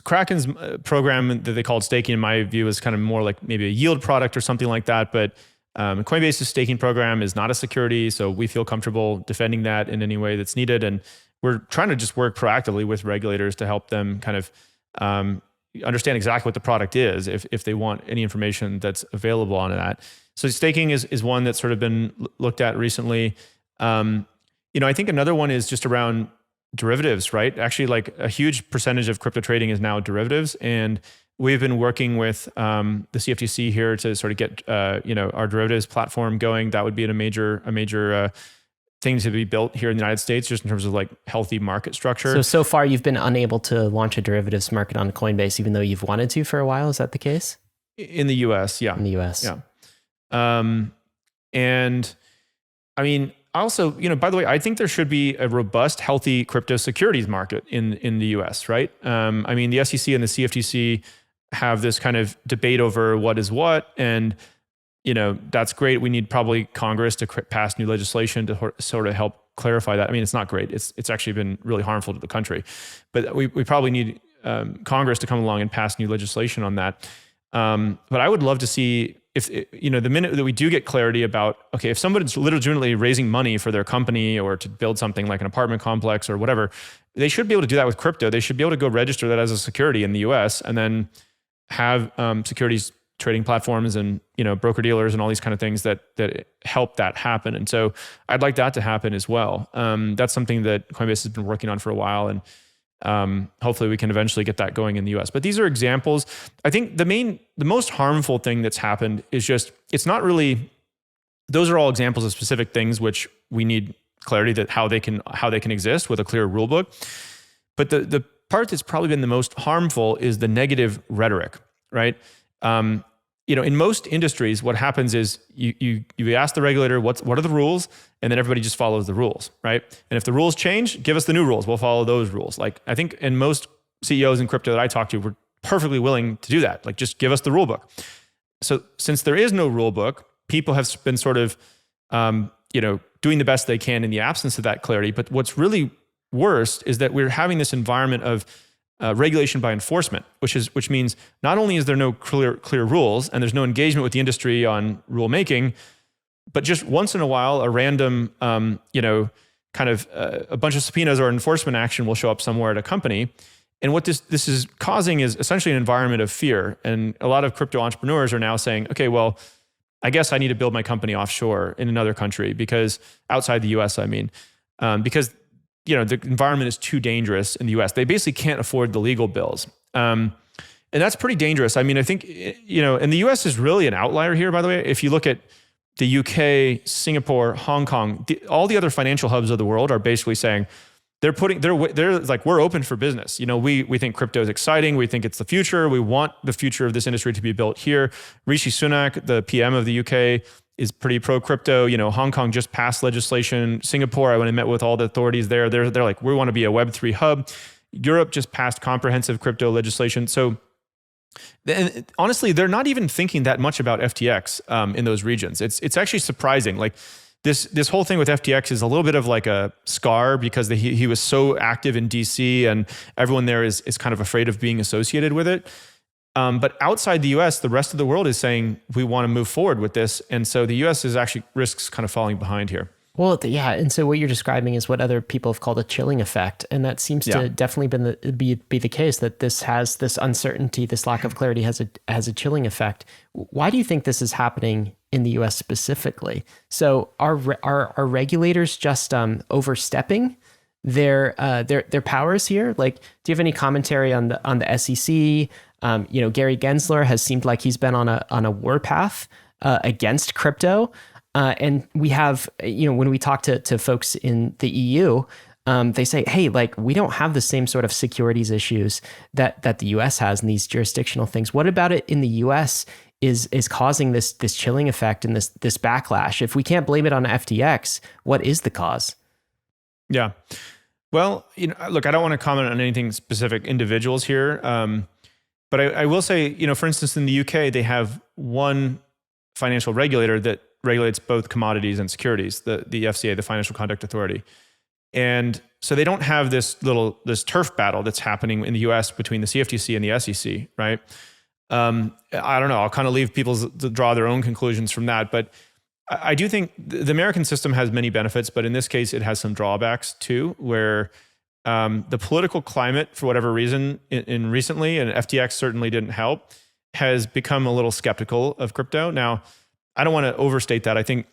Kraken's program that they called staking, in my view, is kind of more like maybe a yield product or something like that. But Coinbase's staking program is not a security. So we feel comfortable defending that in any way that's needed. And we're trying to just work proactively with regulators to help them kind of understand exactly what the product is if they want any information that's available on that. So staking is one that's sort of been looked at recently. I think another one is just around derivatives, right? Actually, like a huge percentage of crypto trading is now derivatives. And we've been working with the CFTC here to sort of get our derivatives platform going. That would be a major thing to be built here in the United States, just in terms of like healthy market structure. So far you've been unable to launch a derivatives market on Coinbase, even though you've wanted to for a while. Is that the case? In the US, yeah. In the US. Yeah. And I mean, also, by the way, I think there should be a robust, healthy crypto securities market in the US, right? I mean, the SEC and the CFTC have this kind of debate over what is what, and that's great. We need probably Congress to pass new legislation to sort of help clarify that. I mean, it's not great. It's actually been really harmful to the country, but we probably need Congress to come along and pass new legislation on that. But I would love to see if, the minute that we do get clarity about, okay, if somebody's legitimately raising money for their company or to build something like an apartment complex or whatever, they should be able to do that with crypto. They should be able to go register that as a security in the US and then have securities trading platforms and, broker dealers and all these kind of things that help that happen. And so I'd like that to happen as well. That's something that Coinbase has been working on for a while. And hopefully we can eventually get that going in the US. But these are examples. I think the most harmful thing that's happened is just, it's not really, those are all examples of specific things which we need clarity that how they can exist with a clear rule book. But the part that's probably been the most harmful is the negative rhetoric, right? In most industries, what happens is you ask the regulator, what are the rules? And then everybody just follows the rules, right? And if the rules change, give us the new rules. We'll follow those rules. Like I think in most CEOs in crypto that I talk to, were perfectly willing to do that. Like just give us the rule book. So since there is no rule book, people have been sort of, doing the best they can in the absence of that clarity. But what's really worse is that we're having this environment of regulation by enforcement, which means not only is there no clear rules and there's no engagement with the industry on rulemaking, but just once in a while, a random, a bunch of subpoenas or enforcement action will show up somewhere at a company. And what this is causing is essentially an environment of fear. And a lot of crypto entrepreneurs are now saying, okay, well, I guess I need to build my company offshore in another country because outside the US, because the environment is too dangerous in the US. They basically can't afford the legal bills. And that's pretty dangerous. I mean, I think, and the US is really an outlier here, by the way. If you look at the UK, Singapore, Hong Kong, all the other financial hubs of the world are basically saying, they're like, we're open for business. We think crypto is exciting. We think it's the future. We want the future of this industry to be built here. Rishi Sunak, the PM of the UK, is pretty pro crypto. Hong Kong just passed legislation. Singapore, I went and met with all the authorities there. They're like, we want to be a Web3 hub. Europe just passed comprehensive crypto legislation. So honestly, they're not even thinking that much about FTX in those regions. It's actually surprising. Like this whole thing with FTX is a little bit of like a scar because he was so active in DC and everyone there is kind of afraid of being associated with it. But outside the US, the rest of the world is saying, we want to move forward with this. And so the US is actually risks kind of falling behind here. Well, yeah. And so what you're describing is what other people have called a chilling effect. And that seems to definitely be the case, that this has this uncertainty, this lack of clarity has a chilling effect. Why do you think this is happening in the US specifically? So are regulators just overstepping their powers here? Like, do you have any commentary on the SEC? Gary Gensler has seemed like he's been on a warpath against crypto. And we have, when we talk to folks in the EU, they say, hey, like we don't have the same sort of securities issues that the US has and these jurisdictional things. What about it in the US is causing this chilling effect and this backlash? If we can't blame it on FTX, what is the cause? Yeah. Well, look, I don't want to comment on anything specific individuals here. But I will say, for instance, in the UK, they have one financial regulator that regulates both commodities and securities, the FCA, the Financial Conduct Authority. And so they don't have this turf battle that's happening in the US between the CFTC and the SEC, right? I don't know. I'll kind of leave people to draw their own conclusions from that. But I do think the American system has many benefits, but in this case, it has some drawbacks too, where the political climate, for whatever reason, in recently, and FTX certainly didn't help, has become a little skeptical of crypto. Now, I don't want to overstate that. I think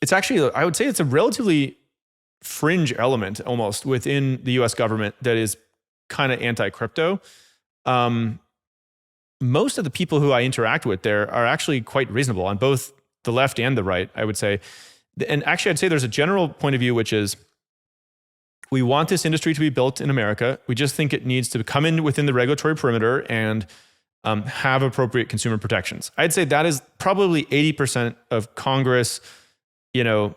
it's actually, I would say it's a relatively fringe element almost within the US government that is kind of anti-crypto. Most of the people who I interact with there are actually quite reasonable on both the left and the right, I would say. And actually, I'd say there's a general point of view, which is we want this industry to be built in America. We just think it needs to come in within the regulatory perimeter and have appropriate consumer protections. I'd say that is probably 80% of Congress, even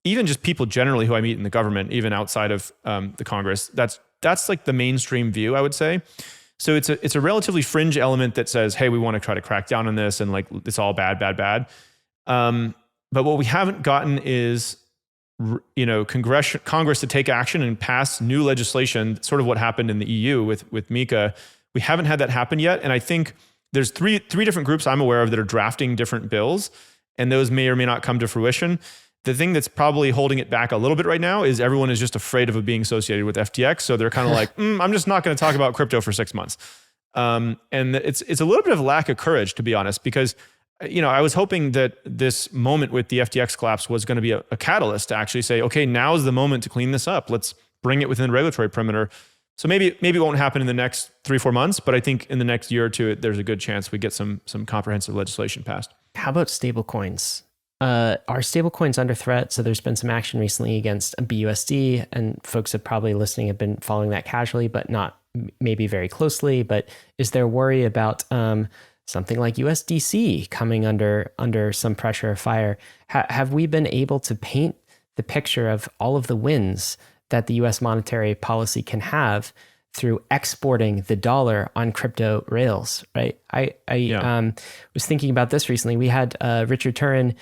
just people generally who I meet in the government, even outside of the Congress. That's like the mainstream view, I would say. So it's a relatively fringe element that says, hey, we want to try to crack down on this and like it's all bad. But what we haven't gotten is Congress to take action and pass new legislation, sort of what happened in the EU with MiCA. We haven't had that happen yet. And I think there's three different groups I'm aware of that are drafting different bills, and those may or may not come to fruition. The thing that's probably holding it back a little bit right now is everyone is just afraid of it being associated with FTX. So they're kind of like, I'm just not going to talk about crypto for 6 months. And it's a little bit of a lack of courage, to be honest, because I was hoping that this moment with the FTX collapse was going to be a catalyst to actually say, okay, now's the moment to clean this up. Let's bring it within the regulatory perimeter. So maybe it won't happen in the next 3-4 months, but I think in the next year or two, there's a good chance we get some comprehensive legislation passed. How about stablecoins? Are stablecoins under threat? So there's been some action recently against BUSD, and folks have probably listening have been following that casually, but not maybe very closely. But is there worry about something like USDC coming under some pressure or fire? Have we been able to paint the picture of all of the wins that the US monetary policy can have through exporting the dollar on crypto rails, right? I was thinking about this recently. We had Richard Turin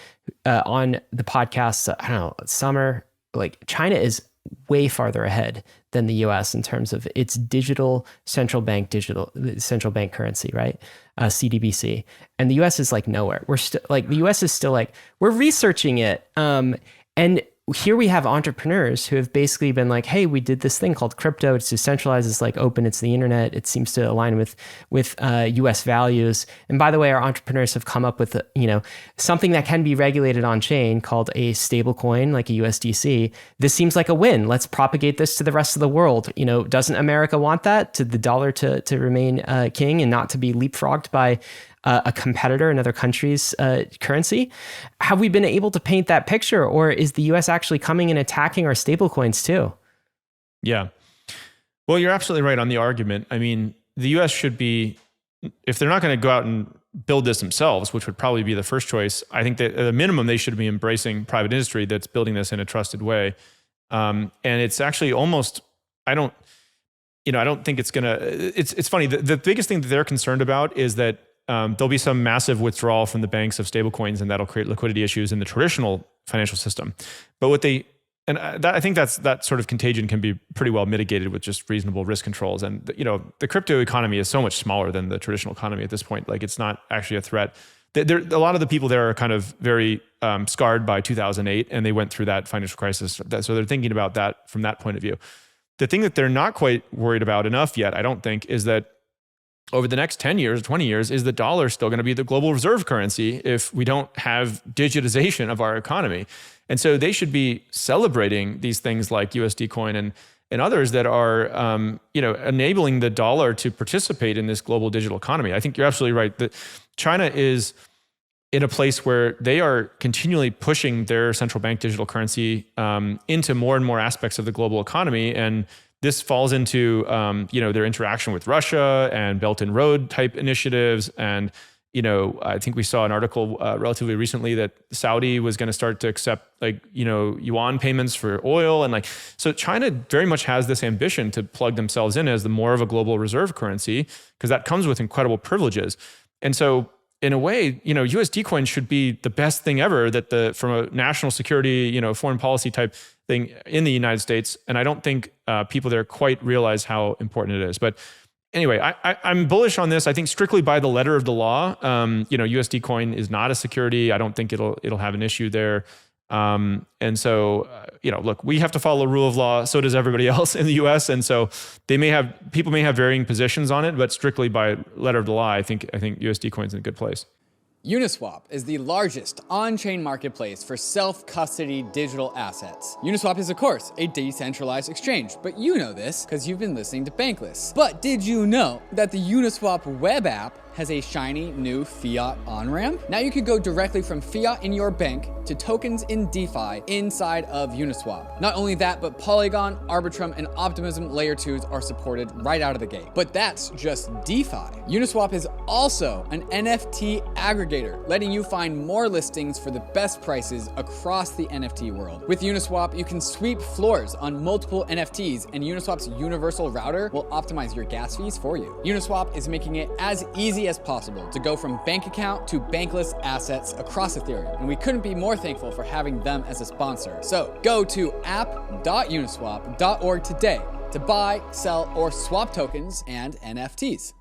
on the podcast, I don't know, summer. Like China is way farther ahead than the US in terms of its central bank currency, right? CDBC. And the US is like nowhere. We're still like, the US is still like, we're researching it. And here we have entrepreneurs who have basically been like, hey, we did this thing called crypto. It's decentralized. It's like open. It's the internet. It seems to align with US values. And by the way, our entrepreneurs have come up with, something that can be regulated on chain called a stable coin, like a USDC. This seems like a win. Let's propagate this to the rest of the world. Doesn't America want that, to the dollar to remain king and not to be leapfrogged by a competitor, another country's currency? Have we been able to paint that picture, or is the US actually coming and attacking our stablecoins too? Yeah. Well, you're absolutely right on the argument. I mean, the US should be, if they're not going to go out and build this themselves, which would probably be the first choice, I think that at a minimum, they should be embracing private industry that's building this in a trusted way. And it's actually almost, I don't think it's going to, it's funny. The biggest thing that they're concerned about is that there'll be some massive withdrawal from the banks of stablecoins, and that'll create liquidity issues in the traditional financial system. But I think that sort of contagion can be pretty well mitigated with just reasonable risk controls. And the crypto economy is so much smaller than the traditional economy at this point. Like it's not actually a threat. A lot of the people there are kind of very scarred by 2008, and they went through that financial crisis. So they're thinking about that from that point of view. The thing that they're not quite worried about enough yet, I don't think, is that over the next 10 years, 20 years, is the dollar still going to be the global reserve currency if we don't have digitization of our economy? And so they should be celebrating these things like USD coin and others that are, enabling the dollar to participate in this global digital economy. I think you're absolutely right that China is in a place where they are continually pushing their central bank digital currency into more and more aspects of the global economy. And this falls into, their interaction with Russia and Belt and Road type initiatives. And, I think we saw an article relatively recently that Saudi was going to start to accept yuan payments for oil. And so China very much has this ambition to plug themselves in as the more of a global reserve currency, because that comes with incredible privileges. And so in a way, USD coin should be the best thing ever from a national security, foreign policy type thing in the United States. And I don't think people there quite realize how important it is. But anyway, I'm bullish on this. I think strictly by the letter of the law, USD coin is not a security. I don't think it'll have an issue there. And so, look, we have to follow rule of law. So does everybody else in the US. And so people may have varying positions on it, but strictly by letter of the law, I think USD coin's in a good place. Uniswap is the largest on-chain marketplace for self-custody digital assets. Uniswap is, of course, a decentralized exchange, but you know this because you've been listening to Bankless. But did you know that the Uniswap web app has a shiny new fiat on-ramp? Now you can go directly from fiat in your bank to tokens in DeFi inside of Uniswap. Not only that, but Polygon, Arbitrum, and Optimism Layer 2s are supported right out of the gate. But that's just DeFi. Uniswap is also an NFT aggregator, letting you find more listings for the best prices across the NFT world. With Uniswap, you can sweep floors on multiple NFTs, and Uniswap's universal router will optimize your gas fees for you. Uniswap is making it as easy as possible to go from bank account to bankless assets across Ethereum, and we couldn't be more thankful for having them as a sponsor. So go to app.uniswap.org today to buy, sell, or swap tokens and NFTs.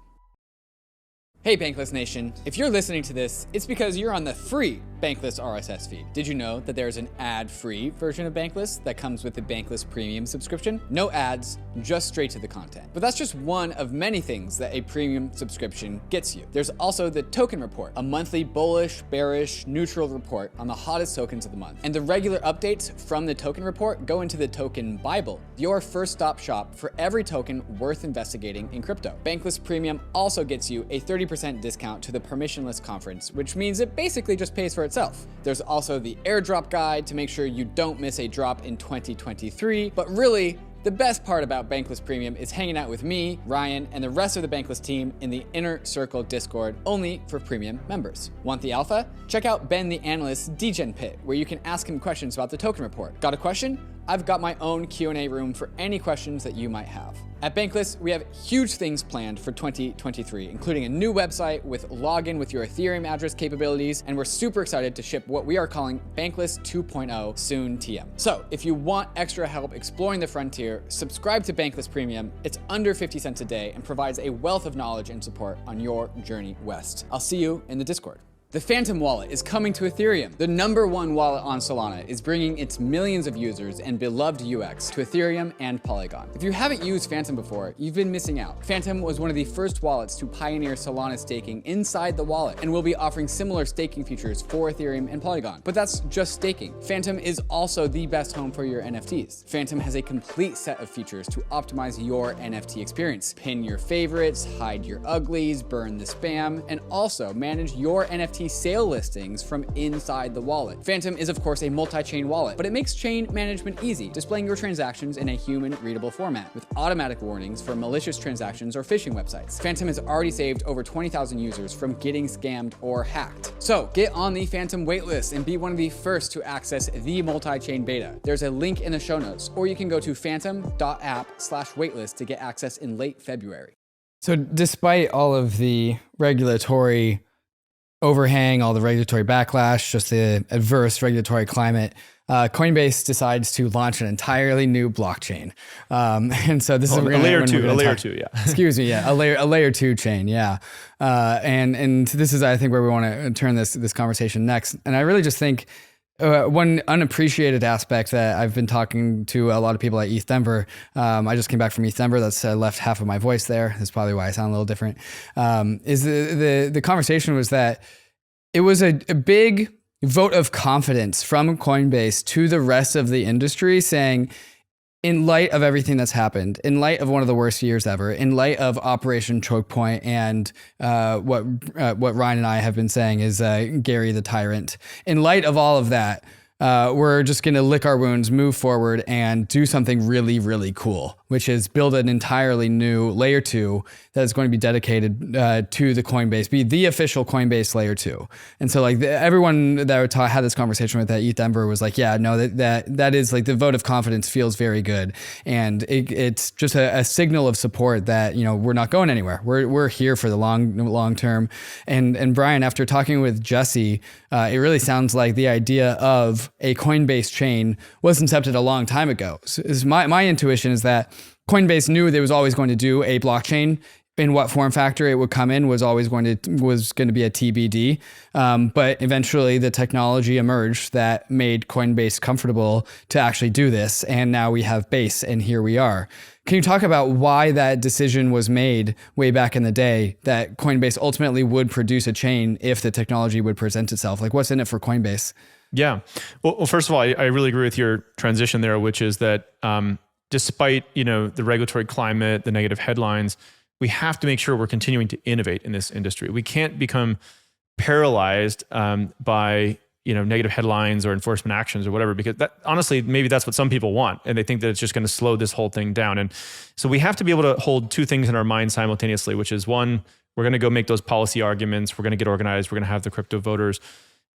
Hey Bankless Nation, if you're listening to this, it's because you're on the free Bankless RSS feed. Did you know that there's an ad-free version of Bankless that comes with the Bankless Premium subscription? No ads, just straight to the content. But that's just one of many things that a premium subscription gets you. There's also the Token Report, a monthly bullish, bearish, neutral report on the hottest tokens of the month. And the regular updates from the Token Report go into the Token Bible, your first stop shop for every token worth investigating in crypto. Bankless Premium also gets you a 30% discount to the permissionless conference, which means it basically just pays for itself. There's also the airdrop guide to make sure you don't miss a drop in 2023, but really, the best part about Bankless Premium is hanging out with me, Ryan, and the rest of the Bankless team in the Inner Circle Discord, only for premium members. Want the alpha? Check out Ben the Analyst's Degen Pit, where you can ask him questions about the Token Report. Got a question? I've got my own Q&A room for any questions that you might have. At Bankless, we have huge things planned for 2023, including a new website with login with your Ethereum address capabilities, and we're super excited to ship what we are calling Bankless 2.0 soon TM. So if you want extra help exploring the frontier, subscribe to Bankless Premium. It's under 50 cents a day and provides a wealth of knowledge and support on your journey west. I'll see you in the Discord. The Phantom wallet is coming to Ethereum. The #1 wallet on Solana is bringing its millions of users and beloved UX to Ethereum and Polygon. If you haven't used Phantom before, you've been missing out. Phantom was one of the first wallets to pioneer Solana staking inside the wallet, and will be offering similar staking features for Ethereum and Polygon. But that's just staking. Phantom is also the best home for your NFTs. Phantom has a complete set of features to optimize your NFT experience. Pin your favorites, hide your uglies, burn the spam, and also manage your NFT sale listings from inside the wallet. Phantom is of course a multi-chain wallet, but it makes chain management easy, displaying your transactions in a human-readable format with automatic warnings for malicious transactions or phishing websites. Phantom has already saved over 20,000 users from getting scammed or hacked. So get on the Phantom waitlist and be one of the first to access the multi-chain beta. There's a link in the show notes, or you can go to phantom.app/waitlist to get access in late February. So despite all of the regulatory overhang, all the regulatory backlash, just the adverse regulatory climate, Coinbase decides to launch an entirely new blockchain. And so this is a layer two, yeah. Excuse me, yeah, a layer 2 chain, yeah. And this is, I think, where we want to turn this conversation next. And I really just think one unappreciated aspect that I've been talking to a lot of people at ETH Denver. I just came back from ETH Denver. That's left half of my voice there. That's probably why I sound a little different. Is the conversation was that it was a big vote of confidence from Coinbase to the rest of the industry, saying in light of everything that's happened, in light of one of the worst years ever, in light of Operation Choke Point and what Ryan and I have been saying is Gary the Tyrant, in light of all of that, we're just going to lick our wounds, move forward, and do something really, really cool, which is build an entirely new layer 2 that is going to be dedicated to the Coinbase, be the official Coinbase layer 2. And so like everyone that I had this conversation with at ETH Denver was like, yeah, no, that is like the vote of confidence feels very good. And it's just a signal of support that, you know, we're not going anywhere. We're here for the long term. And Brian, after talking with Jesse, it really sounds like the idea of a Coinbase chain was incepted a long time ago. So my intuition is that Coinbase knew they was always going to do a blockchain. In what form factor it would come in was going to be a TBD. But eventually the technology emerged that made Coinbase comfortable to actually do this. And now we have Base, and here we are. Can you talk about why that decision was made way back in the day that Coinbase ultimately would produce a chain if the technology would present itself? Like, what's in it for Coinbase? Yeah. Well, first of all, I really agree with your transition there, which is that despite, you know, the regulatory climate, the negative headlines, we have to make sure we're continuing to innovate in this industry. We can't become paralyzed by, you know, negative headlines or enforcement actions or whatever, because that, honestly, maybe that's what some people want, and they think that it's just going to slow this whole thing down. And so we have to be able to hold two things in our mind simultaneously, which is one, we're going to go make those policy arguments. We're going to get organized. We're going to have the crypto voters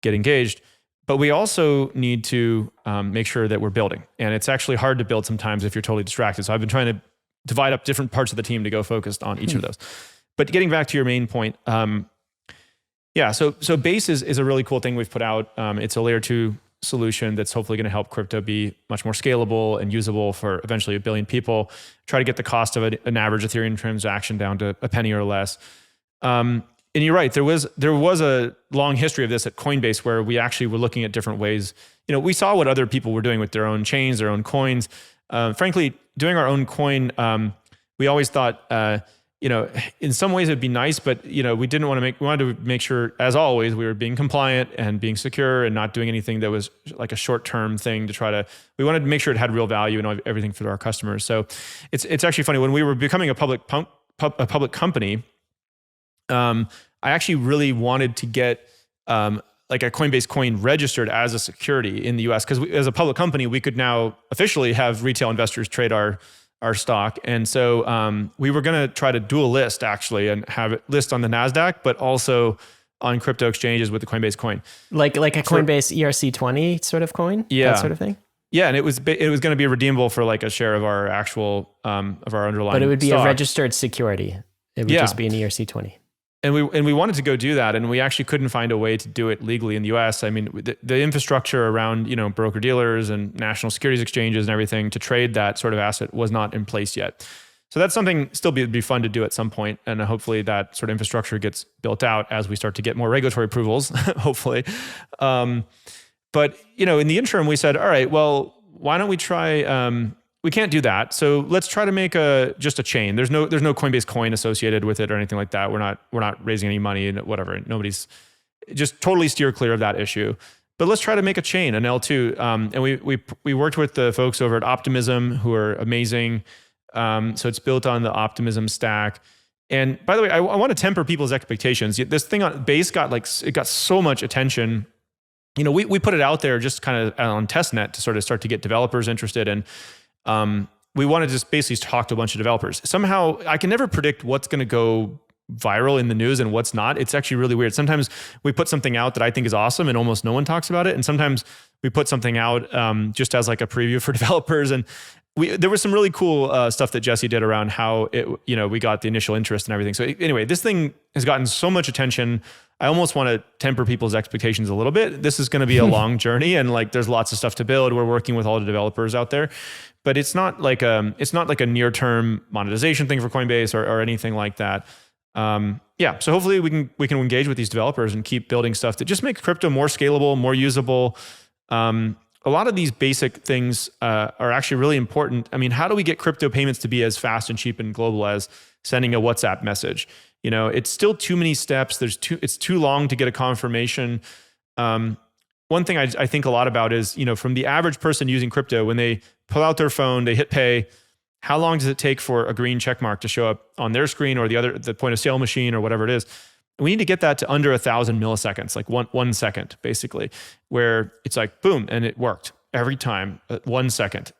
get engaged. But we also need to make sure that we're building. And it's actually hard to build sometimes if you're totally distracted. So I've been trying to divide up different parts of the team to go focused on each of those. But getting back to your main point, so Base is a really cool thing we've put out. It's a layer 2 solution that's hopefully going to help crypto be much more scalable and usable for eventually 1 billion people. Try to get the cost of an average Ethereum transaction down to a penny or less. And you're right, there was a long history of this at Coinbase where we actually were looking at different ways. You know, we saw what other people were doing with their own chains, their own coins. Frankly, doing our own coin, we always thought, you know, in some ways it'd be nice, but you know, we wanted to make sure, as always, we were being compliant and being secure and not doing anything that was like a short-term thing we wanted to make sure it had real value and everything for our customers. So it's actually funny, when we were becoming a public company, I actually really wanted to get like a Coinbase coin registered as a security in the US, because as a public company, we could now officially have retail investors trade our stock. And so we were going to try to dual list actually and have it list on the NASDAQ, but also on crypto exchanges with the Coinbase coin. Like a Coinbase ERC20 sort of coin? Yeah. That sort of thing? Yeah, and it was going to be redeemable for like a share of our actual, of our underlying But it would be stock. a registered security. It would just be an ERC20. And we wanted to go do that, and we actually couldn't find a way to do it legally in the US. I mean, the infrastructure around, you know, broker dealers and national securities exchanges and everything to trade that sort of asset was not in place yet. So that's something still be fun to do at some point, and hopefully that sort of infrastructure gets built out as we start to get more regulatory approvals, hopefully. But you know, in the interim, we said, all right, well, why don't we try? We can't do that. So let's try to make just a chain. There's no Coinbase coin associated with it or anything like that. We're not raising any money and whatever. Nobody's just totally steer clear of that issue. But let's try to make a chain, an L2. And we worked with the folks over at Optimism who are amazing. So it's built on the Optimism stack. And by the way, I want to temper people's expectations. This thing on Base got so much attention. You know, we put it out there just kind of on testnet to sort of start to get developers interested, and we wanted to just basically talk to a bunch of developers. Somehow, I can never predict what's going to go viral in the news and what's not. It's actually really weird. Sometimes we put something out that I think is awesome and almost no one talks about it. And sometimes we put something out just as like a preview for developers. And there was some really cool stuff that Jesse did around how we got the initial interest and everything. So anyway, this thing has gotten so much attention. I almost want to temper people's expectations a little bit. This is going to be a long journey, and like there's lots of stuff to build. We're working with all the developers out there, but it's not like a near-term monetization thing for Coinbase or anything like that. So hopefully we can engage with these developers and keep building stuff that just makes crypto more scalable, more usable. A lot of these basic things are actually really important. I mean, how do we get crypto payments to be as fast and cheap and global as sending a WhatsApp message? You know, it's still too many steps. It's too long to get a confirmation. One one thing I think a lot about is, from the average person using crypto, when they pull out their phone, they hit pay, how long does it take for a green check mark to show up on their screen or the point of sale machine or whatever it is? We need to get that to under 1,000 milliseconds, like 1 second, basically, where it's like, boom, and it worked every time, 1 second.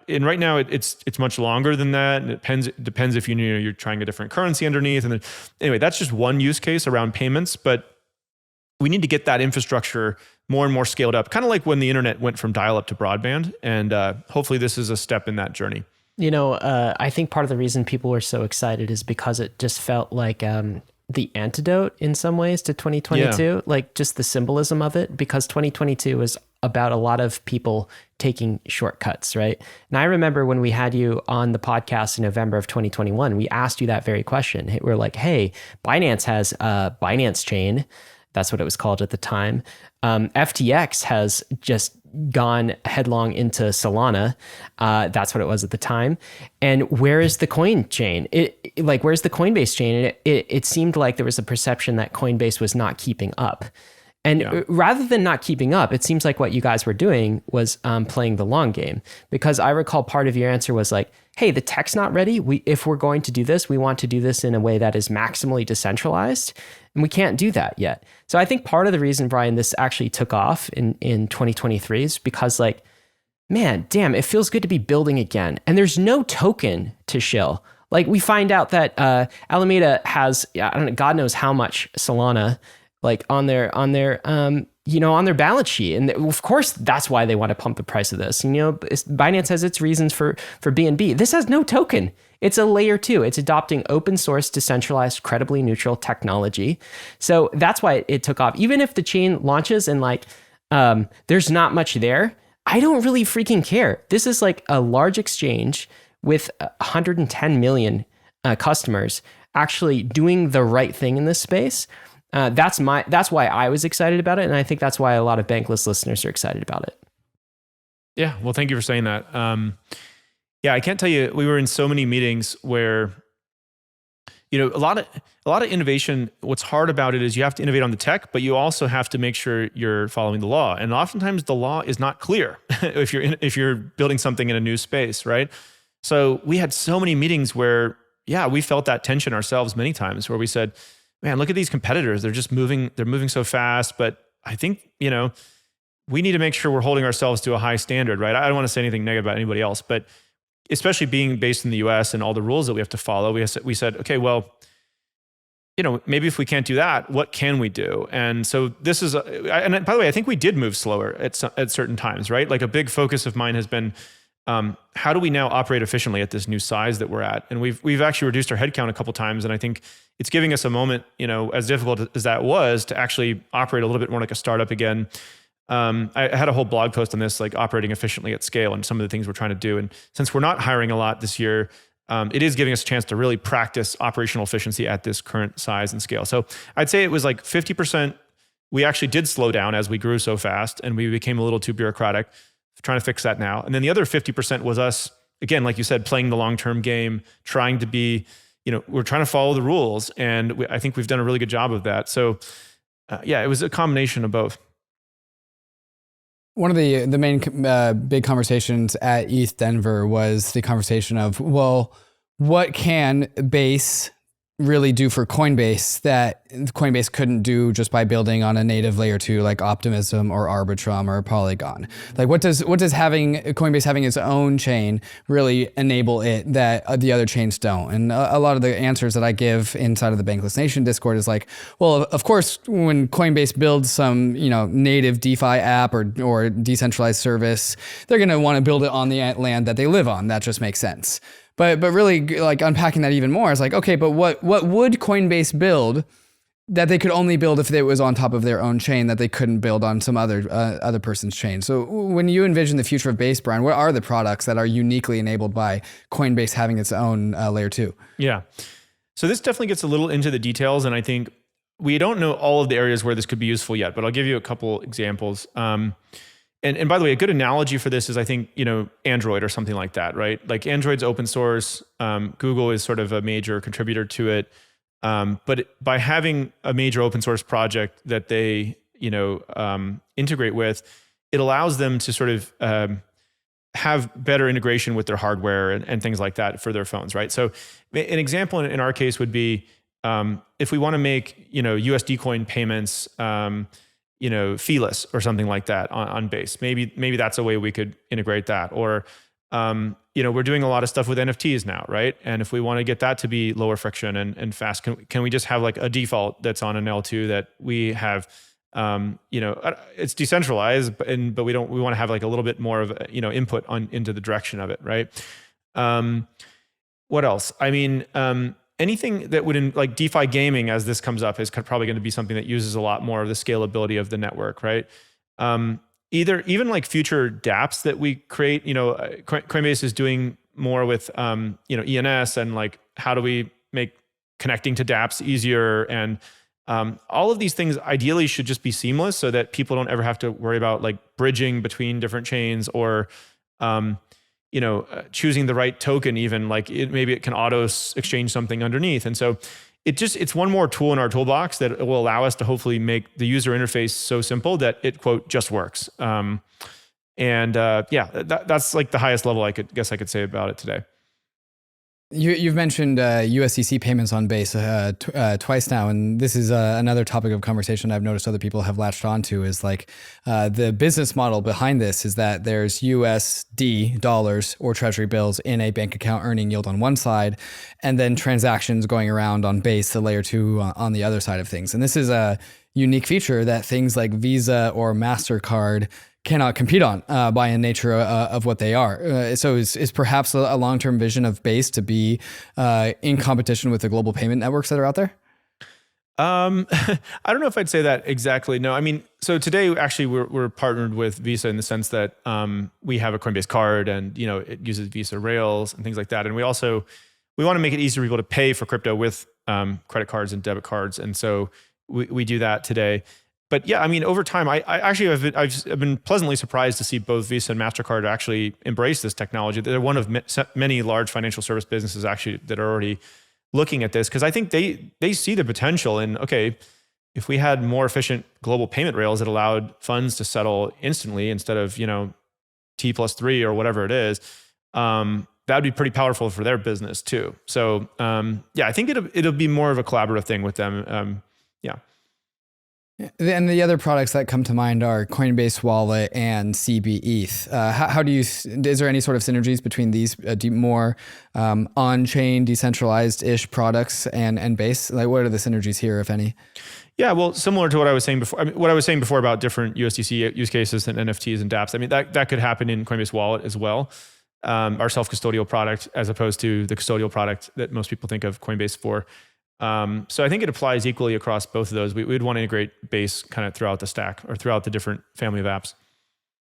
And right now it's much longer than that. And it depends if you're trying a different currency underneath. And then, anyway, that's just one use case around payments, but we need to get that infrastructure more and more scaled up, kind of like when the internet went from dial-up to broadband. And hopefully this is a step in that journey. I think part of the reason people were so excited is because it just felt like the antidote in some ways to 2022, like just the symbolism of it, because 2022 was about a lot of people taking shortcuts, right? And I remember when we had you on the podcast in November of 2021, we asked you that very question. We're like, hey, Binance has a Binance chain. That's what it was called at the time. FTX has just gone headlong into Solana. That's what it was at the time. And where is the coin chain? Where's the Coinbase chain? And it seemed like there was a perception that Coinbase was not keeping up. And rather than not keeping up, it seems like what you guys were doing was playing the long game. Because I recall part of your answer was like, hey, the tech's not ready. If we're going to do this, we want to do this in a way that is maximally decentralized. And we can't do that yet. So I think part of the reason, Brian, this actually took off in 2023 is because man, damn, it feels good to be building again. And there's no token to shill. Like we find out that Alameda has, God knows how much Solana on their balance sheet. And of course, that's why they want to pump the price of this. Binance has its reasons for BNB. This has no token. It's a layer 2. It's adopting open source, decentralized, credibly neutral technology. So that's why it took off. Even if the chain launches and there's not much there, I don't really freaking care. This is like a large exchange with 110 million customers actually doing the right thing in this space. That's why I was excited about it. And I think that's why a lot of Bankless listeners are excited about it. Yeah. Well, thank you for saying that. I can't tell you, we were in so many meetings where, a lot of innovation, what's hard about it is you have to innovate on the tech, but you also have to make sure you're following the law. And oftentimes the law is not clear if you're building something in a new space, right? So we had so many meetings where, we felt that tension ourselves many times where we said, man, look at these competitors. They're just moving so fast. But I think, we need to make sure we're holding ourselves to a high standard, right? I don't want to say anything negative about anybody else, but especially being based in the US and all the rules that we have to follow, we said, okay, well, maybe if we can't do that, what can we do? And so this is, and by the way, I think we did move slower at certain times, right? Like a big focus of mine has been, how do we now operate efficiently at this new size that we're at? And we've actually reduced our headcount a couple of times. And I think it's giving us a moment, as difficult as that was, to actually operate a little bit more like a startup again. I had a whole blog post on this, like operating efficiently at scale and some of the things we're trying to do. And since we're not hiring a lot this year, it is giving us a chance to really practice operational efficiency at this current size and scale. So I'd say it was like 50%. We actually did slow down as we grew so fast and we became a little too bureaucratic. Trying to fix that now. And then the other 50% was us, again, like you said, playing the long-term game, trying to be, we're trying to follow the rules. And I think we've done a really good job of that. So it was a combination of both. One of the main big conversations at ETH Denver was the conversation of, well, what can Base really do for Coinbase that Coinbase couldn't do just by building on a native layer 2 like Optimism or Arbitrum or Polygon? Like what does Coinbase having its own chain really enable it that the other chains don't? And a lot of the answers that I give inside of the Bankless Nation Discord is like, well, of course, when Coinbase builds some native DeFi app or decentralized service, they're going to want to build it on the land that they live on. That just makes sense. But really, like unpacking that even more is like, okay, but what would Coinbase build that they could only build if it was on top of their own chain that they couldn't build on some other person's chain? So when you envision the future of Base, Brian, what are the products that are uniquely enabled by Coinbase having its own layer 2? Yeah. So this definitely gets a little into the details, and I think we don't know all of the areas where this could be useful yet, but I'll give you a couple examples. And by the way, a good analogy for this is, I think, Android or something like that, right? Like Android's open source. Google is sort of a major contributor to it. But by having a major open source project that they integrate with, it allows them to sort of have better integration with their hardware and things like that for their phones, right? So an example in our case would be if we want to make USD coin payments feeless or something like that on Base. Maybe that's a way we could integrate that. Or we're doing a lot of stuff with NFTs now, right? And if we want to get that to be lower friction and fast, can we just have like a default that's on an L2 that we have? It's decentralized, but we want to have like a little bit more of input into the direction of it, right? What else? I mean, anything that would like DeFi gaming, as this comes up, is probably going to be something that uses a lot more of the scalability of the network, right? Even like future dApps that we create, Coinbase is doing more with ENS and like how do we make connecting to dApps easier, and all of these things ideally should just be seamless so that people don't ever have to worry about like bridging between different chains or choosing the right token, even like maybe it can auto exchange something underneath. And so it's one more tool in our toolbox that will allow us to hopefully make the user interface so simple that it, quote, just works. That's like the highest level I could say about it today. You've mentioned USDC payments on Base twice now, and this is another topic of conversation I've noticed other people have latched onto is like the business model behind this is that there's USD dollars or treasury bills in a bank account earning yield on one side, and then transactions going around on Base, the layer 2 on the other side of things. And this is a unique feature that things like Visa or MasterCard cannot compete on by the nature of what they are. So is perhaps a long-term vision of Base to be in competition with the global payment networks that are out there? I don't know if I'd say that exactly. No, I mean, so today actually we're partnered with Visa in the sense that we have a Coinbase card and it uses Visa rails and things like that. And we want to make it easier for people to pay for crypto with credit cards and debit cards. And so we do that today. But yeah, I mean, over time, I've been pleasantly surprised to see both Visa and MasterCard actually embrace this technology. They're one of many large financial service businesses actually that are already looking at this, because I think they see the potential in, okay, if we had more efficient global payment rails that allowed funds to settle instantly instead of, T+3 or whatever it is, that would be pretty powerful for their business too. So I think it'll be more of a collaborative thing with them. And the other products that come to mind are Coinbase Wallet and CBETH. How do is there any sort of synergies between these more on-chain, decentralized-ish products and Base? Like, what are the synergies here, if any? Yeah, well, similar to what I was saying before. I mean, what I was saying before about different USDC use cases and NFTs and dApps. I mean, that could happen in Coinbase Wallet as well. Our self-custodial product, as opposed to the custodial product that most people think of Coinbase for. So I think it applies equally across both of those. We'd want to integrate Base kind of throughout the stack or throughout the different family of apps.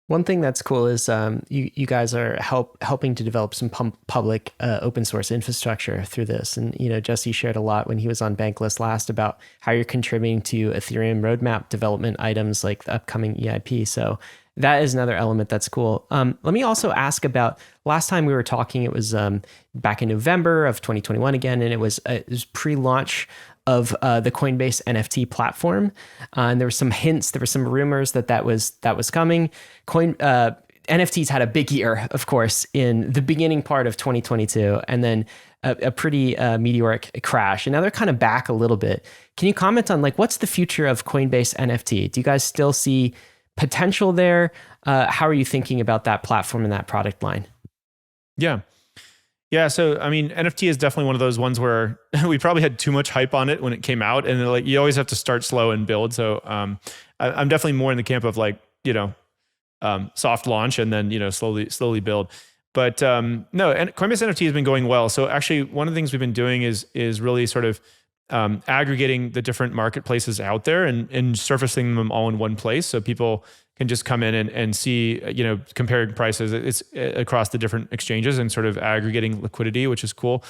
One thing that's cool is you guys are helping to develop some public open source infrastructure through this. And Jesse shared a lot when he was on Bankless last about how you're contributing to Ethereum roadmap development items like the upcoming EIP. So that is another element that's cool. Let me also ask about last time we were talking, it was back in November of 2021 again, and it was pre-launch of the Coinbase NFT platform. And there were some hints, there were some rumors that was coming. NFTs had a big year, of course, in the beginning part of 2022, and then a pretty meteoric crash. And now they're kind of back a little bit. Can you comment on what's the future of Coinbase NFT? Do you guys still see potential there? How are you thinking about that platform and that product line? Yeah. So, I mean, NFT is definitely one of those ones where we probably had too much hype on it when it came out, and you always have to start slow and build. So, I'm definitely more in the camp of soft launch and then, slowly build. But no, and Coinbase NFT has been going well. So actually one of the things we've been doing is really sort of aggregating the different marketplaces out there and surfacing them all in one place, so people can just come in and see, comparing prices. It's across the different exchanges and sort of aggregating liquidity, which is cool.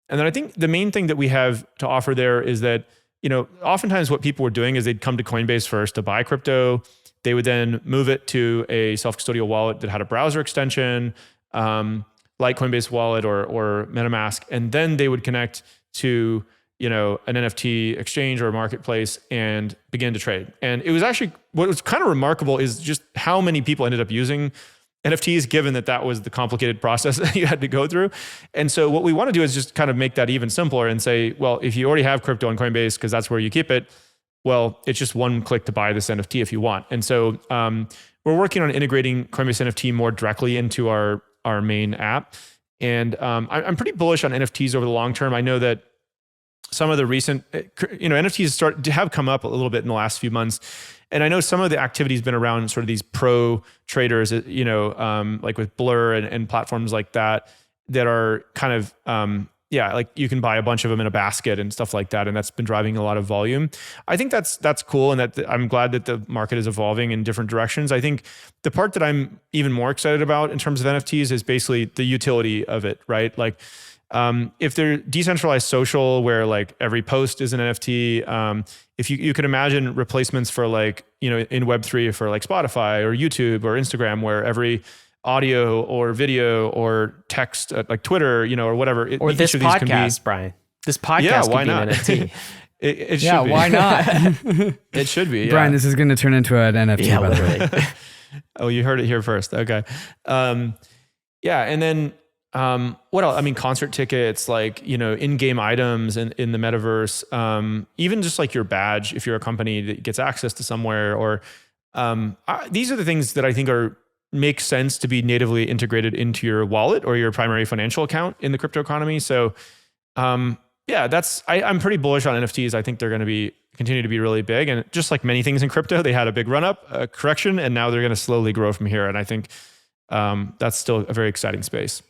And then I think the main thing that we have to offer there is that, oftentimes what people were doing is they'd come to Coinbase first to buy crypto. They would then move it to a self-custodial wallet that had a browser extension, like Coinbase Wallet or MetaMask, and then they would connect to an NFT exchange or a marketplace and begin to trade. And it was actually, what was kind of remarkable is just how many people ended up using NFTs, given that was the complicated process that you had to go through. And so what we want to do is just kind of make that even simpler and say, well, if you already have crypto on Coinbase, because that's where you keep it, well, it's just one click to buy this NFT if you want. And so we're working on integrating Coinbase NFT more directly into our main app. And I'm pretty bullish on NFTs over the long term. I know that some of the recent, NFTs have come up a little bit in the last few months. And I know some of the activity has been around sort of these pro traders, like with Blur and platforms like that are kind of, like you can buy a bunch of them in a basket and stuff like that. And that's been driving a lot of volume. I think that's cool. And that I'm glad that the market is evolving in different directions. I think the part that I'm even more excited about in terms of NFTs is basically the utility of it, right? Like, if they're decentralized social, where like every post is an NFT, if you could imagine replacements for like, in Web3 for like Spotify or YouTube or Instagram, where every audio or video or text like Twitter, or whatever. Or this podcast, Brian. This podcast could be an NFT. It should be. Why not? It should be. Yeah. Brian, this is going to turn into an NFT. By the way. Oh, you heard it here first. Okay. And then what else? I mean, concert tickets, like, in-game items in the metaverse, even just like your badge, if you're a company that gets access to somewhere, or these are the things that I think make sense to be natively integrated into your wallet or your primary financial account in the crypto economy. So, I'm pretty bullish on NFTs. I think they're going to continue to be really big. And just like many things in crypto, they had a big run up, a correction, and now they're going to slowly grow from here. And I think that's still a very exciting space.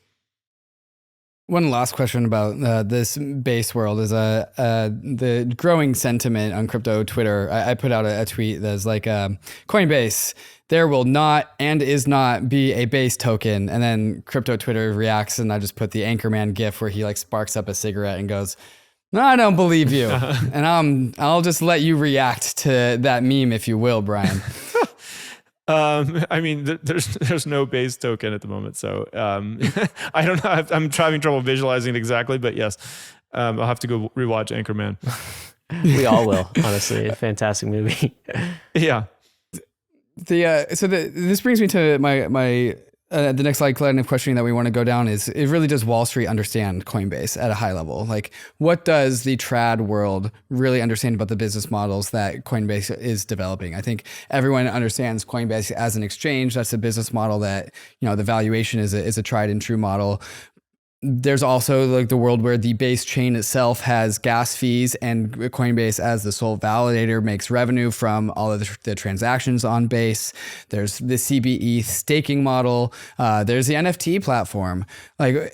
One last question about this base world is the growing sentiment on crypto Twitter. I put out a tweet that's like, Coinbase, there will not and is not be a base token. And then crypto Twitter reacts, and I just put the Anchorman gif where he like sparks up a cigarette and goes, "No, I don't believe you." And I'll just let you react to that meme, if you will, Brian. I mean, there's no base token at the moment, so I don't know. I'm having trouble visualizing it exactly, but yes, I'll have to go rewatch Anchorman. We all will, honestly. A fantastic movie. Yeah. This brings me to my the next line of questioning that we want to go down is, it really does Wall Street understand Coinbase at a high level? Like, what does the trad world really understand about the business models that Coinbase is developing? I think everyone understands Coinbase as an exchange. That's a business model that, the valuation is a tried and true model. There's also like the world where the base chain itself has gas fees, and Coinbase as the sole validator makes revenue from all of the transactions on base. There's the CBE staking model. There's the NFT platform. Like,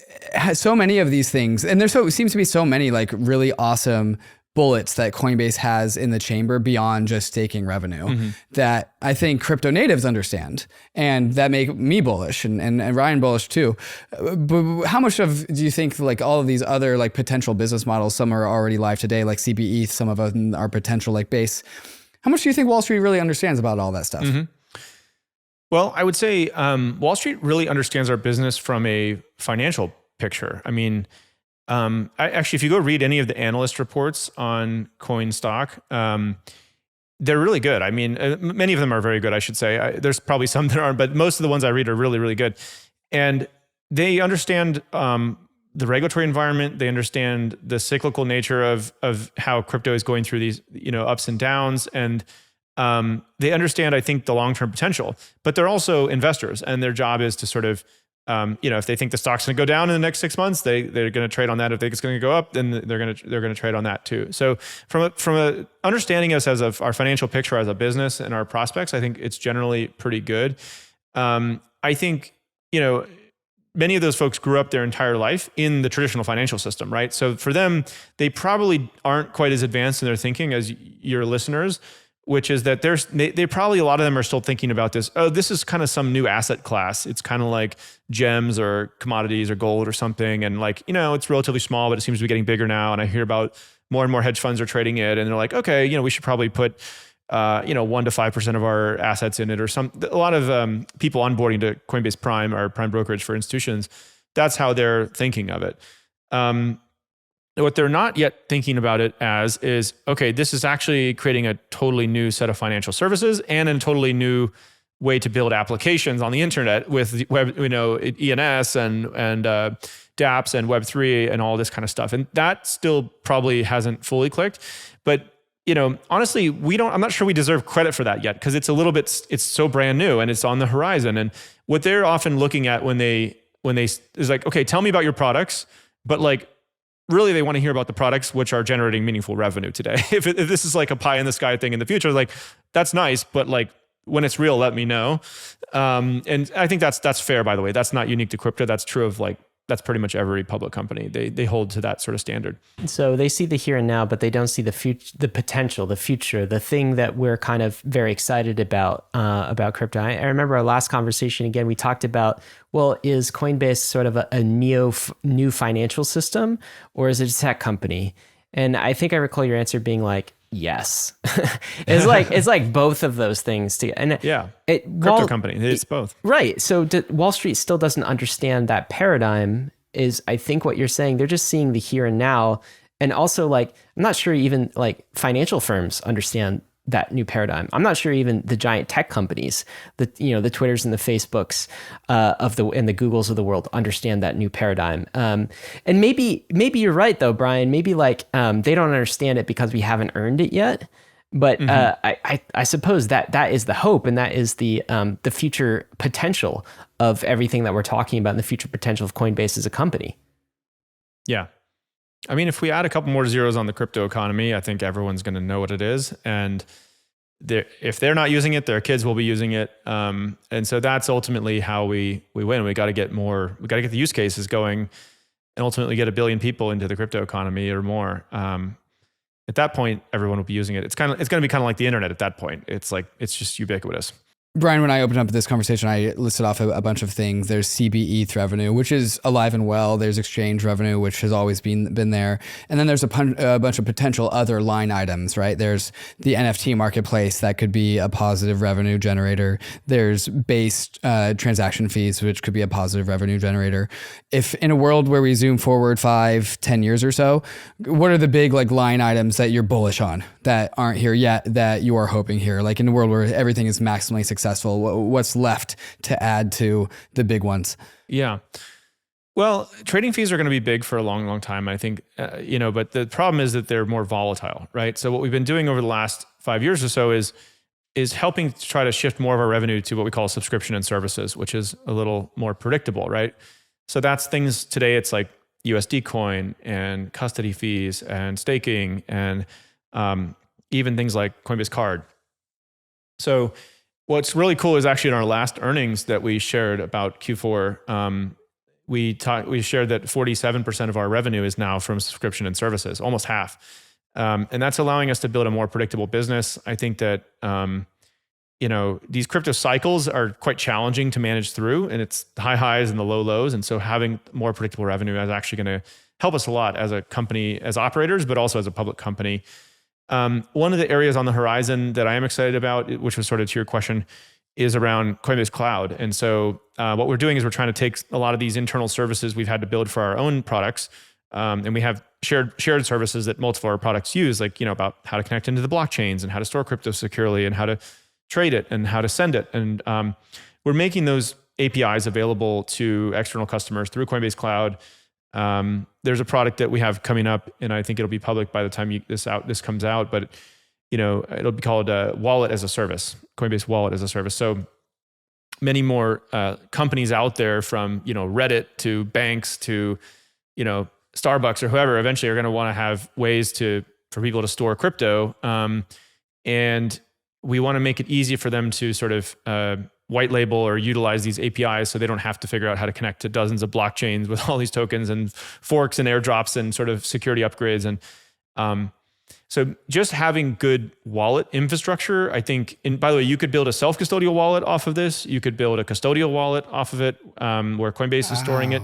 so many of these things, and there seems to be so many like really awesome bullets that Coinbase has in the chamber beyond just staking revenue that I think crypto natives understand, and that make me bullish and Ryan bullish too. But how much do you think like all of these other like potential business models, some are already live today, like CBE, some of them are potential like base. How much do you think Wall Street really understands about all that stuff? Well, I would say Wall Street really understands our business from a financial picture. I mean, actually, if you go read any of the analyst reports on coin stock, they're really good. I mean, many of them are very good, I should say. There's probably some that aren't, but most of the ones I read are really, really good. And they understand the regulatory environment. They understand the cyclical nature of how crypto is going through these, ups and downs. And they understand, I think, the long-term potential. But they're also investors, and their job is to sort of if they think the stock's going to go down in the next 6 months, they're going to trade on that. If they think it's going to go up, then they're going to trade on that too. So from a understanding us as our financial picture as a business and our prospects, I think it's generally pretty good. I think many of those folks grew up their entire life in the traditional financial system, right? So for them, they probably aren't quite as advanced in their thinking as your listeners, which is that they probably, a lot of them are still thinking about this. Oh, this is kind of some new asset class. It's kind of like gems or commodities or gold or something. And like, it's relatively small, but it seems to be getting bigger now. And I hear about more and more hedge funds are trading it. And they're like, okay, we should probably put, 1 to 5% of our assets in it, or a lot of people onboarding to Coinbase Prime or Prime brokerage for institutions. That's how they're thinking of it. what they're not yet thinking about it as is, okay, this is actually creating a totally new set of financial services and a totally new way to build applications on the internet with web, ENS and dApps and Web3 and all this kind of stuff. And that still probably hasn't fully clicked. But honestly, I'm not sure we deserve credit for that yet, because it's so brand new and it's on the horizon. And what they're often looking at when they is like, okay, tell me about your products, but like, really, they want to hear about the products which are generating meaningful revenue today. If this is like a pie in the sky thing in the future, like that's nice, but like when it's real, let me know. And I think that's fair, by the way. That's not unique to crypto. That's true of that's pretty much every public company. They hold to that sort of standard. So they see the here and now, but they don't see the future, the potential, the future, the thing that we're kind of very excited about crypto. I remember our last conversation, again, we talked about, well, is Coinbase sort of a new financial system, or is it a tech company? And I think I recall your answer being like, yes. it's like both of those things together. And crypto company, it's both. Right. So Wall Street still doesn't understand that paradigm, is I think what you're saying. They're just seeing the here and now. And also, like, I'm not sure even like financial firms understand that new paradigm. I'm not sure even the giant tech companies, the Twitters and the Facebooks and the Googles of the world understand that new paradigm. And maybe you're right though, Brian. Maybe they don't understand it because we haven't earned it yet. But I suppose that is the hope, and that is the future potential of everything that we're talking about, and the future potential of Coinbase as a company. Yeah. I mean, if we add a couple more zeros on the crypto economy, I think everyone's going to know what it is. And if they're not using it, their kids will be using it. And so that's ultimately how we win. We got to get the use cases going and ultimately get 1 billion people into the crypto economy or more. At that point, everyone will be using it. It's going to be kind of like the internet at that point. It's just ubiquitous. Brian, when I opened up this conversation, I listed off a bunch of things. There's CB ETH revenue, which is alive and well. There's exchange revenue, which has always been there. And then there's a bunch of potential other line items, right? There's the NFT marketplace that could be a positive revenue generator. There's base transaction fees, which could be a positive revenue generator. If in a world where we zoom forward 5-10 years or so, what are the big line items that you're bullish on that aren't here yet that you are hoping here? Like in a world where everything is maximally successful, what's left to add to the big ones? Yeah. Well, trading fees are going to be big for a long, long time, I think, but the problem is that they're more volatile, right? So what we've been doing over the last 5 years or so is helping to try to shift more of our revenue to what we call subscription and services, which is a little more predictable, right? So that's things today, it's like USD coin and custody fees and staking and even things like Coinbase Card. So what's really cool is actually in our last earnings that we shared about Q4, we shared that 47% of our revenue is now from subscription and services, almost half. And that's allowing us to build a more predictable business. I think that, these crypto cycles are quite challenging to manage through, and it's the high highs and the low lows. And so having more predictable revenue is actually going to help us a lot as a company, as operators, but also as a public company. One of the areas on the horizon that I am excited about, which was sort of to your question, is around Coinbase Cloud. And so what we're doing is we're trying to take a lot of these internal services we've had to build for our own products, and we have shared services that multiple of our products use, about how to connect into the blockchains and how to store crypto securely and how to trade it and how to send it. And we're making those APIs available to external customers through Coinbase Cloud. There's a product that we have coming up, and I think it'll be public by the time this comes out, but it'll be called Wallet as a Service, Coinbase Wallet as a Service. So many more companies out there, from Reddit to banks to Starbucks or whoever, eventually are going to want to have ways for people to store crypto, and we want to make it easy for them to sort of white label or utilize these APIs, so they don't have to figure out how to connect to dozens of blockchains with all these tokens and forks and airdrops and sort of security upgrades. And so just having good wallet infrastructure, I think, and by the way, you could build a self-custodial wallet off of this. You could build a custodial wallet off of it, where Coinbase is storing it.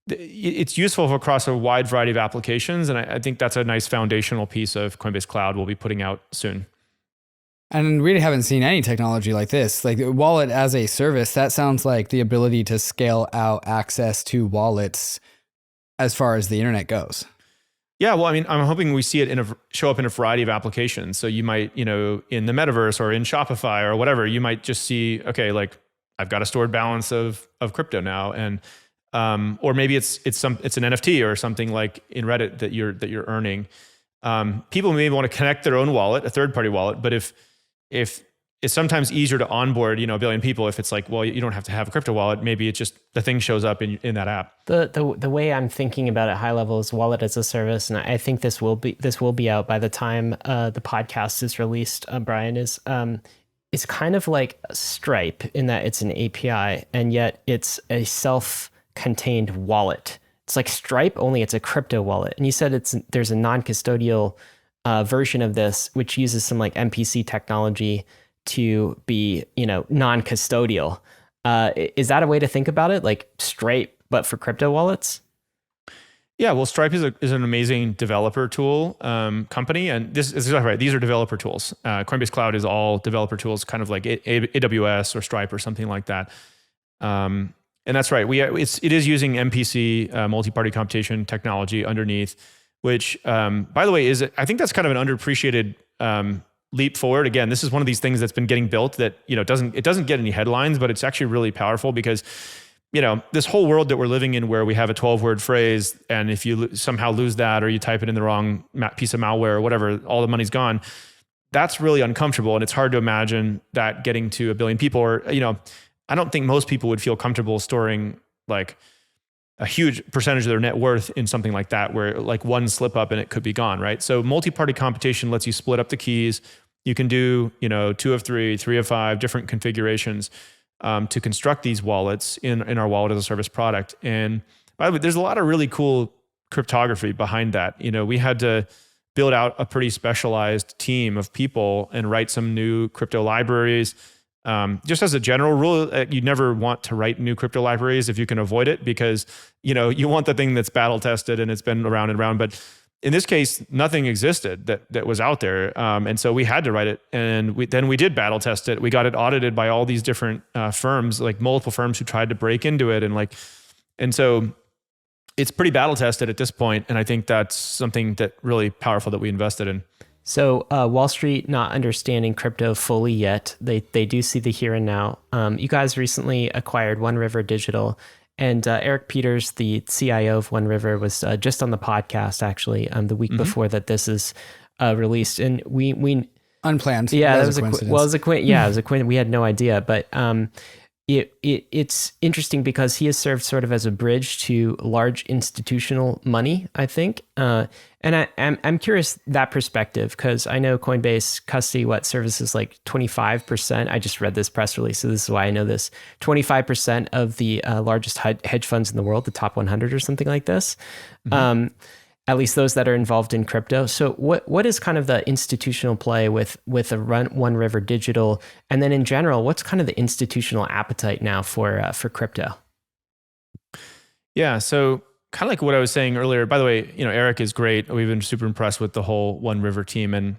It's useful across a wide variety of applications. And I think that's a nice foundational piece of Coinbase Cloud we'll be putting out soon. And we haven't seen any technology like this. Like wallet as a service, that sounds like the ability to scale out access to wallets as far as the internet goes. Yeah, well, I mean, I'm hoping we see it show up in a variety of applications. So you might, in the metaverse or in Shopify or whatever, you might just see, okay, like I've got a stored balance of crypto now, and or maybe it's an NFT or something like in Reddit that you're earning. People may want to connect their own wallet, a third-party wallet, but if it's sometimes easier to onboard, a billion people if it's like, well, you don't have to have a crypto wallet. Maybe it's just the thing shows up in that app. The way I'm thinking about it high level is wallet as a service, and I think this will be out by the time the podcast is released. Brian, is it's kind of like Stripe in that it's an API, and yet it's a self-contained wallet. It's like Stripe, only it's a crypto wallet. And you said there's a non-custodial version of this, which uses some like MPC technology to be, non-custodial. Is that a way to think about it? Like Stripe, but for crypto wallets? Yeah, well, Stripe is an amazing developer tool company, and this is right. These are developer tools. Coinbase Cloud is all developer tools, kind of like AWS or Stripe or something like that. And that's right. It is using MPC, multi-party computation technology underneath, which, by the way, I think that's kind of an underappreciated leap forward. Again, this is one of these things that's been getting built that, it doesn't get any headlines, but it's actually really powerful because, this whole world that we're living in where we have a 12-word phrase, and if you somehow lose that or you type it in the wrong piece of malware or whatever, all the money's gone. That's really uncomfortable. And it's hard to imagine that getting to a billion people, or, I don't think most people would feel comfortable storing like a huge percentage of their net worth in something like that, where like one slip up and it could be gone, right? So multi-party computation lets you split up the keys. You can do, 2 of 3, 3 of 5 different configurations to construct these wallets in our wallet as a service product. And by the way, there's a lot of really cool cryptography behind that. We had to build out a pretty specialized team of people and write some new crypto libraries. Just as a general rule, you never want to write new crypto libraries if you can avoid it, because, you want the thing that's battle tested and it's been around and around. But in this case, nothing existed that was out there. And so we had to write it, and we did battle test it. We got it audited by all these different firms, like multiple firms who tried to break into it. And so it's pretty battle tested at this point. And I think that's something that really powerful that we invested in. So Wall Street not understanding crypto fully yet. They do see the here and now. You guys recently acquired One River Digital, and Eric Peters, the CIO of One River, was just on the podcast actually the week before that this is released, and we unplanned. Yeah, that was a coincidence. It was a coincidence. We had no idea, but it's interesting because he has served sort of as a bridge to large institutional money, I think. And I'm curious that perspective, because I know Coinbase custody services like 25%. I just read this press release, so this is why I know this. 25% of the largest hedge funds in the world, the top 100 or something like this. Mm-hmm. At least those that are involved in crypto. So what is kind of the institutional play with One River Digital? And then in general, what's kind of the institutional appetite now for crypto? Yeah, so kind of like what I was saying earlier, by the way, Eric is great. We've been super impressed with the whole One River team. And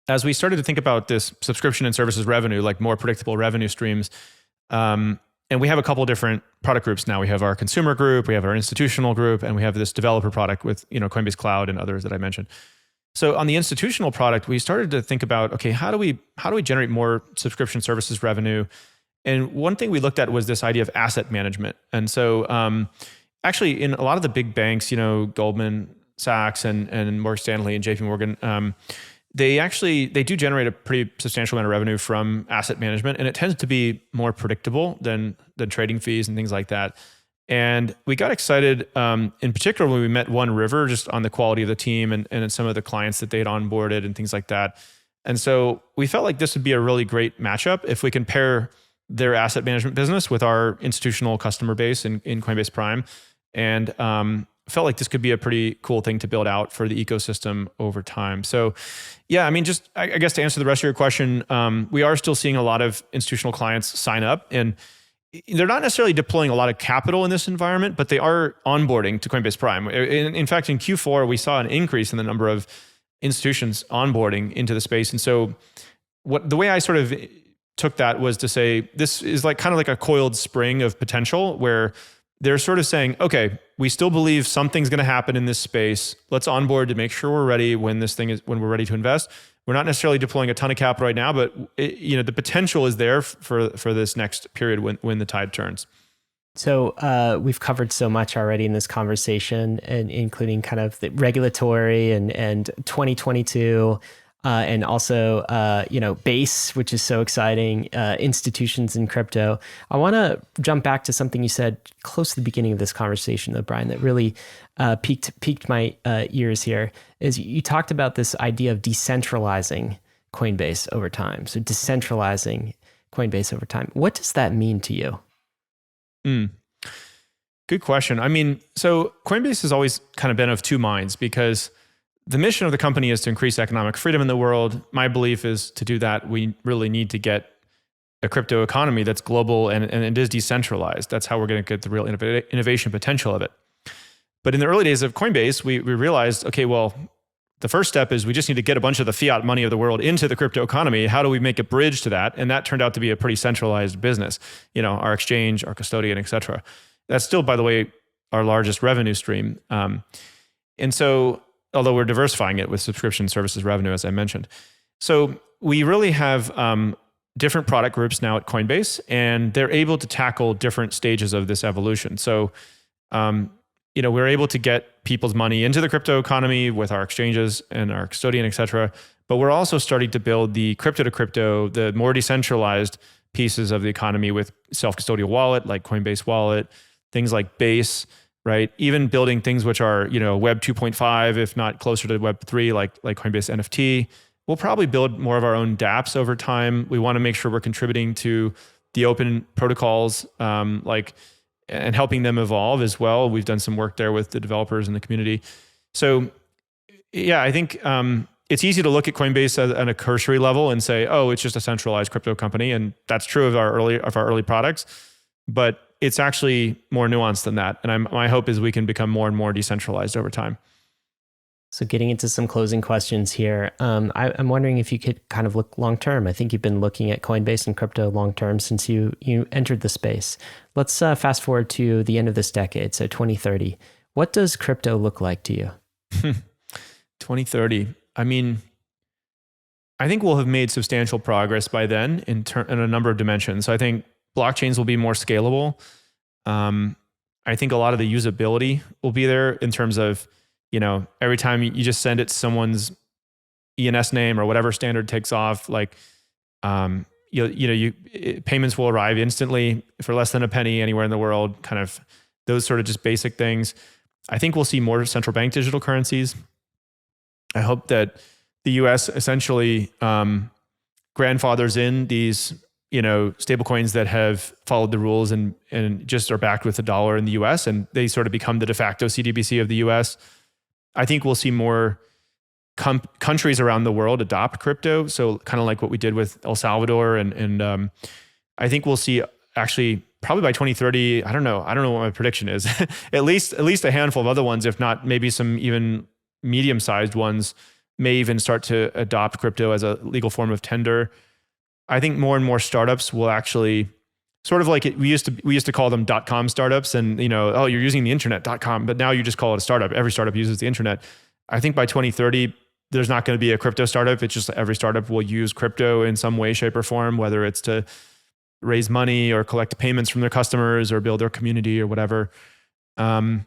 as we started to think about this subscription and services revenue, like more predictable revenue streams, and we have a couple of different product groups now. We have our consumer group, we have our institutional group, and we have this developer product with Coinbase Cloud and others that I mentioned. So on the institutional product, we started to think about, okay, how do we generate more subscription services revenue? And one thing we looked at was this idea of asset management. And so actually in a lot of the big banks, Goldman Sachs and Morgan Stanley and JP Morgan, they do generate a pretty substantial amount of revenue from asset management, and it tends to be more predictable than trading fees and things like that. And we got excited, in particular when we met One River, just on the quality of the team and some of the clients that they had onboarded and things like that. And so we felt like this would be a really great matchup if we can pair their asset management business with our institutional customer base in Coinbase Prime, and felt like this could be a pretty cool thing to build out for the ecosystem over time. So yeah, I mean, just I guess to answer the rest of your question, we are still seeing a lot of institutional clients sign up, and they're not necessarily deploying a lot of capital in this environment, but they are onboarding to Coinbase Prime. In fact, in Q4, we saw an increase in the number of institutions onboarding into the space. And so the way I sort of took that was to say, this is kind of like a coiled spring of potential where they're sort of saying, okay, We still believe something's going to happen in this space. Let's onboard to make sure we're ready when we're ready to invest. We're not necessarily deploying a ton of capital right now, but the potential is there for this next period when the tide turns. So we've covered so much already in this conversation, and including kind of the regulatory and 2022, and also Base, which is so exciting, institutions in crypto. I want to jump back to something you said close to the beginning of this conversation, though, Brian, that really piqued my ears here. Is you talked about this idea of decentralizing Coinbase over time. So decentralizing Coinbase over time. What does that mean to you? Good question. I mean, so Coinbase has always kind of been of two minds, because the mission of the company is to increase economic freedom in the world. My belief is to do that, we really need to get a crypto economy that's global and it is decentralized. That's how we're going to get the real innovation potential of it. But in the early days of Coinbase, we realized, okay, well, the first step is we just need to get a bunch of the fiat money of the world into the crypto economy. How do we make a bridge to that? And that turned out to be a pretty centralized business. Our exchange, our custodian, et cetera. That's still, by the way, our largest revenue stream. And so, although we're diversifying it with subscription services revenue, as I mentioned. So we really have different product groups now at Coinbase, and they're able to tackle different stages of this evolution. So, we're able to get people's money into the crypto economy with our exchanges and our custodian, et cetera. But we're also starting to build the crypto to crypto, the more decentralized pieces of the economy with self-custodial wallet, like Coinbase Wallet, things like Base, right? Even building things which are, Web 2.5, if not closer to Web 3, like Coinbase NFT. We'll probably build more of our own dApps over time. We want to make sure we're contributing to the open protocols, and helping them evolve as well. We've done some work there with the developers and the community. So yeah, I think it's easy to look at Coinbase at a cursory level and say, oh, it's just a centralized crypto company. And that's true of our early products, but it's actually more nuanced than that. And my hope is we can become more and more decentralized over time. So getting into some closing questions here, I'm wondering if you could kind of look long-term. I think you've been looking at Coinbase and crypto long-term since you entered the space. Let's fast forward to the end of this decade, so 2030. What does crypto look like to you? 2030. I mean, I think we'll have made substantial progress by then in a number of dimensions. So I think blockchains will be more scalable. I think a lot of the usability will be there in terms of, every time you just send it to someone's ENS name or whatever standard takes off, payments will arrive instantly for less than a penny anywhere in the world, kind of those sort of just basic things. I think we'll see more central bank digital currencies. I hope that the US essentially grandfathers in these, stablecoins that have followed the rules and just are backed with the dollar in the US, and they sort of become the de facto CDBC of the US. I think we'll see more countries around the world adopt crypto. So kind of like what we did with El Salvador. And I think we'll see actually probably by 2030, I don't know what my prediction is, at least a handful of other ones, if not maybe some even medium-sized ones may even start to adopt crypto as a legal form of tender. I think more and more startups will actually sort of like we used to call them .com startups, and oh, you're using the internet .com, but now you just call it a startup. Every startup uses the internet. I think by 2030, there's not going to be a crypto startup. It's just every startup will use crypto in some way, shape, or form, whether it's to raise money or collect payments from their customers or build their community or whatever. And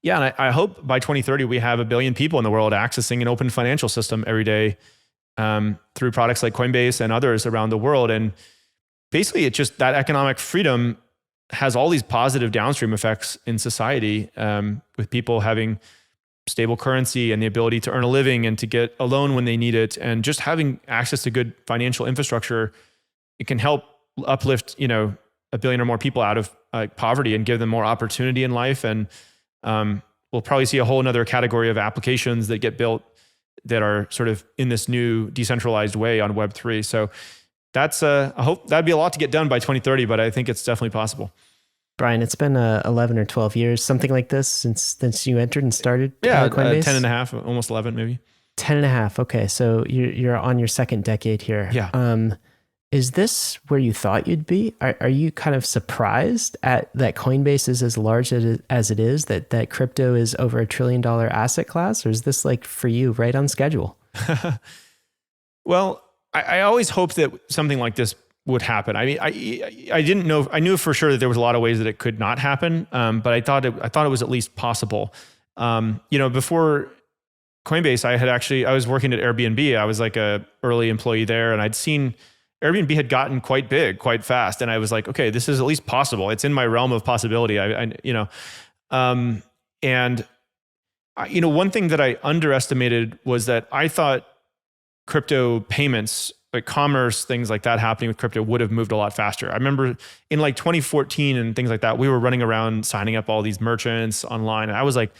I hope by 2030 we have 1 billion people in the world accessing an open financial system every day through products like Coinbase and others around the world. And basically, it's just that economic freedom has all these positive downstream effects in society, with people having stable currency and the ability to earn a living and to get a loan when they need it, and just having access to good financial infrastructure. It can help uplift 1 billion or more people out of poverty and give them more opportunity in life. And we'll probably see a whole another category of applications that get built that are sort of in this new decentralized way on Web3. So that's I hope that'd be a lot to get done by 2030, but I think it's definitely possible. Brian, it's been 11 or 12 years, something like this, since you entered and started Coinbase? 10 and a half, almost 11 maybe. 10 and a half. Okay. So you're on your second decade here. Yeah. Is this where you thought you'd be? Are you kind of surprised at that Coinbase is as large as it is, that crypto is over $1 trillion asset class? Or is this like for you right on schedule? Well, I always hoped that something like this would happen. I mean, I didn't know. I knew for sure that there was a lot of ways that it could not happen, but I thought it was at least possible. Before Coinbase, I was working at Airbnb. I was like a early employee there, and I'd seen Airbnb had gotten quite big, quite fast, and I was like, okay, this is at least possible. It's in my realm of possibility. One thing that I underestimated was that I thought crypto payments, like commerce, things like that happening with crypto would have moved a lot faster. I remember in like 2014 and things like that, we were running around signing up all these merchants online. And I was like,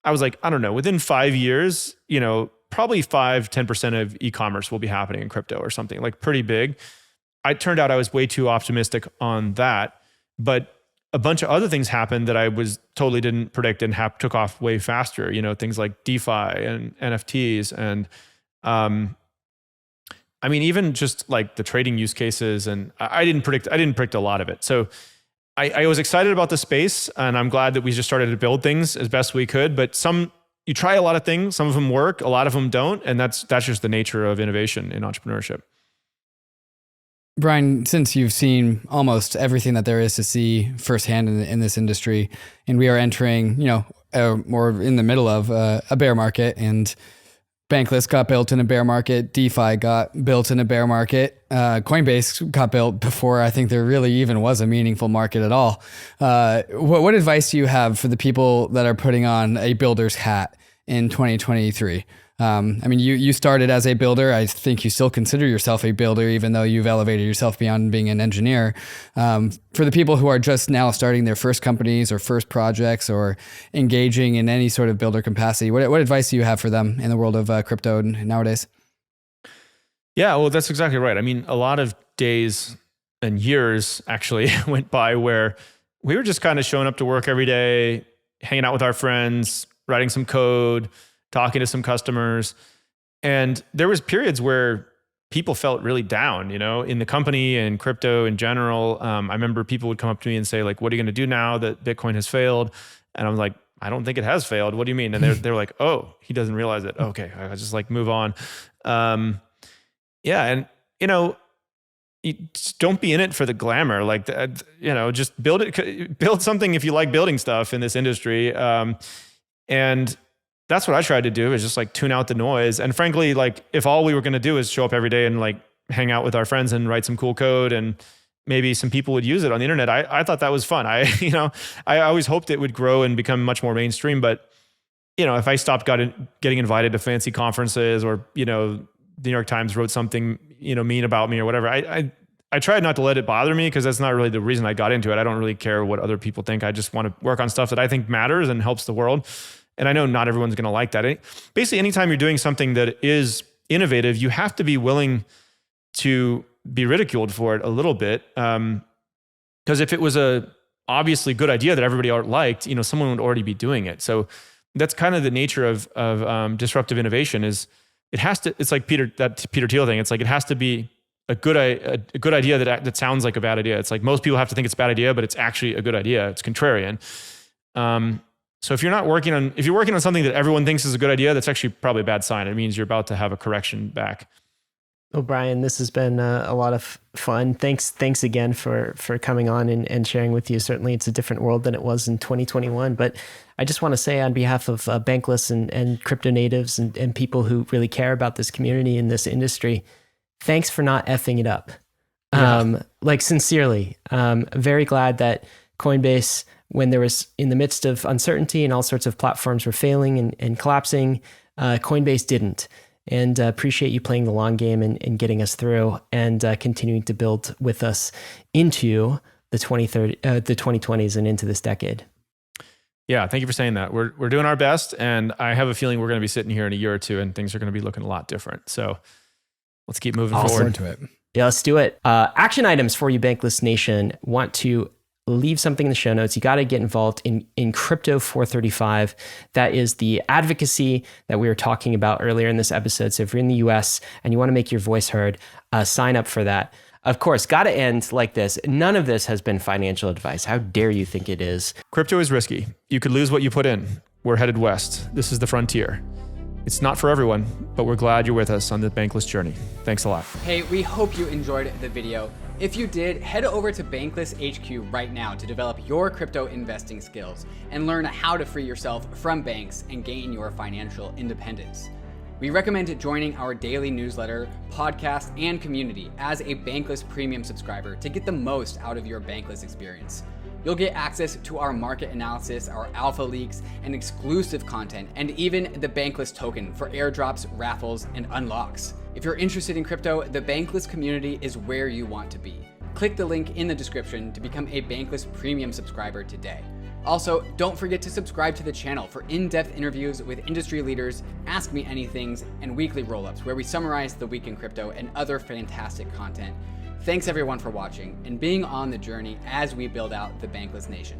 I don't know, within 5 years, probably 5-10% of e-commerce will be happening in crypto or something like pretty big. It turned out I was way too optimistic on that, but a bunch of other things happened that I totally didn't predict and took off way faster. Things like DeFi and NFTs and, even just like the trading use cases, and I didn't predict a lot of it. So I was excited about the space, and I'm glad that we just started to build things as best we could. But you try a lot of things, some of them work, a lot of them don't, and that's just the nature of innovation in entrepreneurship. Brian, since you've seen almost everything that there is to see firsthand in this industry, and we are entering, more in the middle of a bear market, and Bankless got built in a bear market. DeFi got built in a bear market. Coinbase got built before I think there really even was a meaningful market at all. What advice do you have for the people that are putting on a builder's hat in 2023? You started as a builder. I think you still consider yourself a builder, even though you've elevated yourself beyond being an engineer. For the people who are just now starting their first companies or first projects or engaging in any sort of builder capacity, what advice do you have for them in the world of crypto nowadays? Yeah, well, that's exactly right. A lot of days and years actually went by where we were just kind of showing up to work every day, hanging out with our friends, writing some code, talking to some customers. And there was periods where people felt really down, in the company and crypto in general. I remember people would come up to me and say, like, what are you going to do now that Bitcoin has failed? And I was like, I don't think it has failed. What do you mean? And they're like, oh, he doesn't realize it. Okay, I just like move on. And you just don't be in it for the glamour. Like, just build something if you like building stuff in this industry. And that's what I tried to do, is just like tune out the noise. And frankly, like if all we were going to do is show up every day and like hang out with our friends and write some cool code, and maybe some people would use it on the internet, I thought that was fun. I always hoped it would grow and become much more mainstream. But, if I stopped getting invited to fancy conferences, or, the New York Times wrote something, mean about me or whatever, I tried not to let it bother me, because that's not really the reason I got into it. I don't really care what other people think. I just want to work on stuff that I think matters and helps the world. And I know not everyone's going to like that. Basically, anytime you're doing something that is innovative, you have to be willing to be ridiculed for it a little bit. Because if it was a obviously good idea that everybody liked, someone would already be doing it. So that's kind of the nature of disruptive innovation. Is it has to? It's like Peter Thiel thing. It's like it has to be a good idea that sounds like a bad idea. It's like most people have to think it's a bad idea, but it's actually a good idea. It's contrarian. So if you're working on something that everyone thinks is a good idea, that's actually probably a bad sign. It means you're about to have a correction back. Well, Brian, this has been a lot of fun. Thanks again for coming on and sharing with you. Certainly it's a different world than it was in 2021, but I just want to say on behalf of Bankless and crypto natives and people who really care about this community and this industry, thanks for not effing it up. Yeah. Sincerely, very glad that Coinbase, when there was in the midst of uncertainty and all sorts of platforms were failing and collapsing, Coinbase didn't. And appreciate you playing the long game and getting us through, and continuing to build with us into the 2020s and into this decade. Yeah, thank you for saying that. We're doing our best, and I have a feeling we're going to be sitting here in a year or two, and things are going to be looking a lot different. So let's keep moving forward. To it. Yeah, let's do it. Action items for you, Bankless Nation. Want to leave something in the show notes. You got to get involved in Crypto 435. That is the advocacy that we were talking about earlier in this episode. So if you're in the US and you want to make your voice heard, sign up for that. Of course, got to end like this. None of this has been financial advice. How dare you think it is? Crypto is risky. You could lose what you put in. We're headed west. This is the frontier. It's not for everyone, but we're glad you're with us on the Bankless journey. Thanks a lot. Hey, we hope you enjoyed the video. If you did, head over to Bankless HQ right now to develop your crypto investing skills and learn how to free yourself from banks and gain your financial independence. We recommend joining our daily newsletter, podcast, and community as a Bankless Premium subscriber to get the most out of your Bankless experience. You'll get access to our market analysis, our alpha leaks, and exclusive content, and even the Bankless token for airdrops, raffles, and unlocks. If you're interested in crypto, the Bankless community is where you want to be. Click the link in the description to become a Bankless Premium subscriber today. Also, don't forget to subscribe to the channel for in-depth interviews with industry leaders, Ask Me Anythings, and weekly roll-ups where we summarize the week in crypto and other fantastic content. Thanks everyone for watching and being on the journey as we build out the Bankless Nation.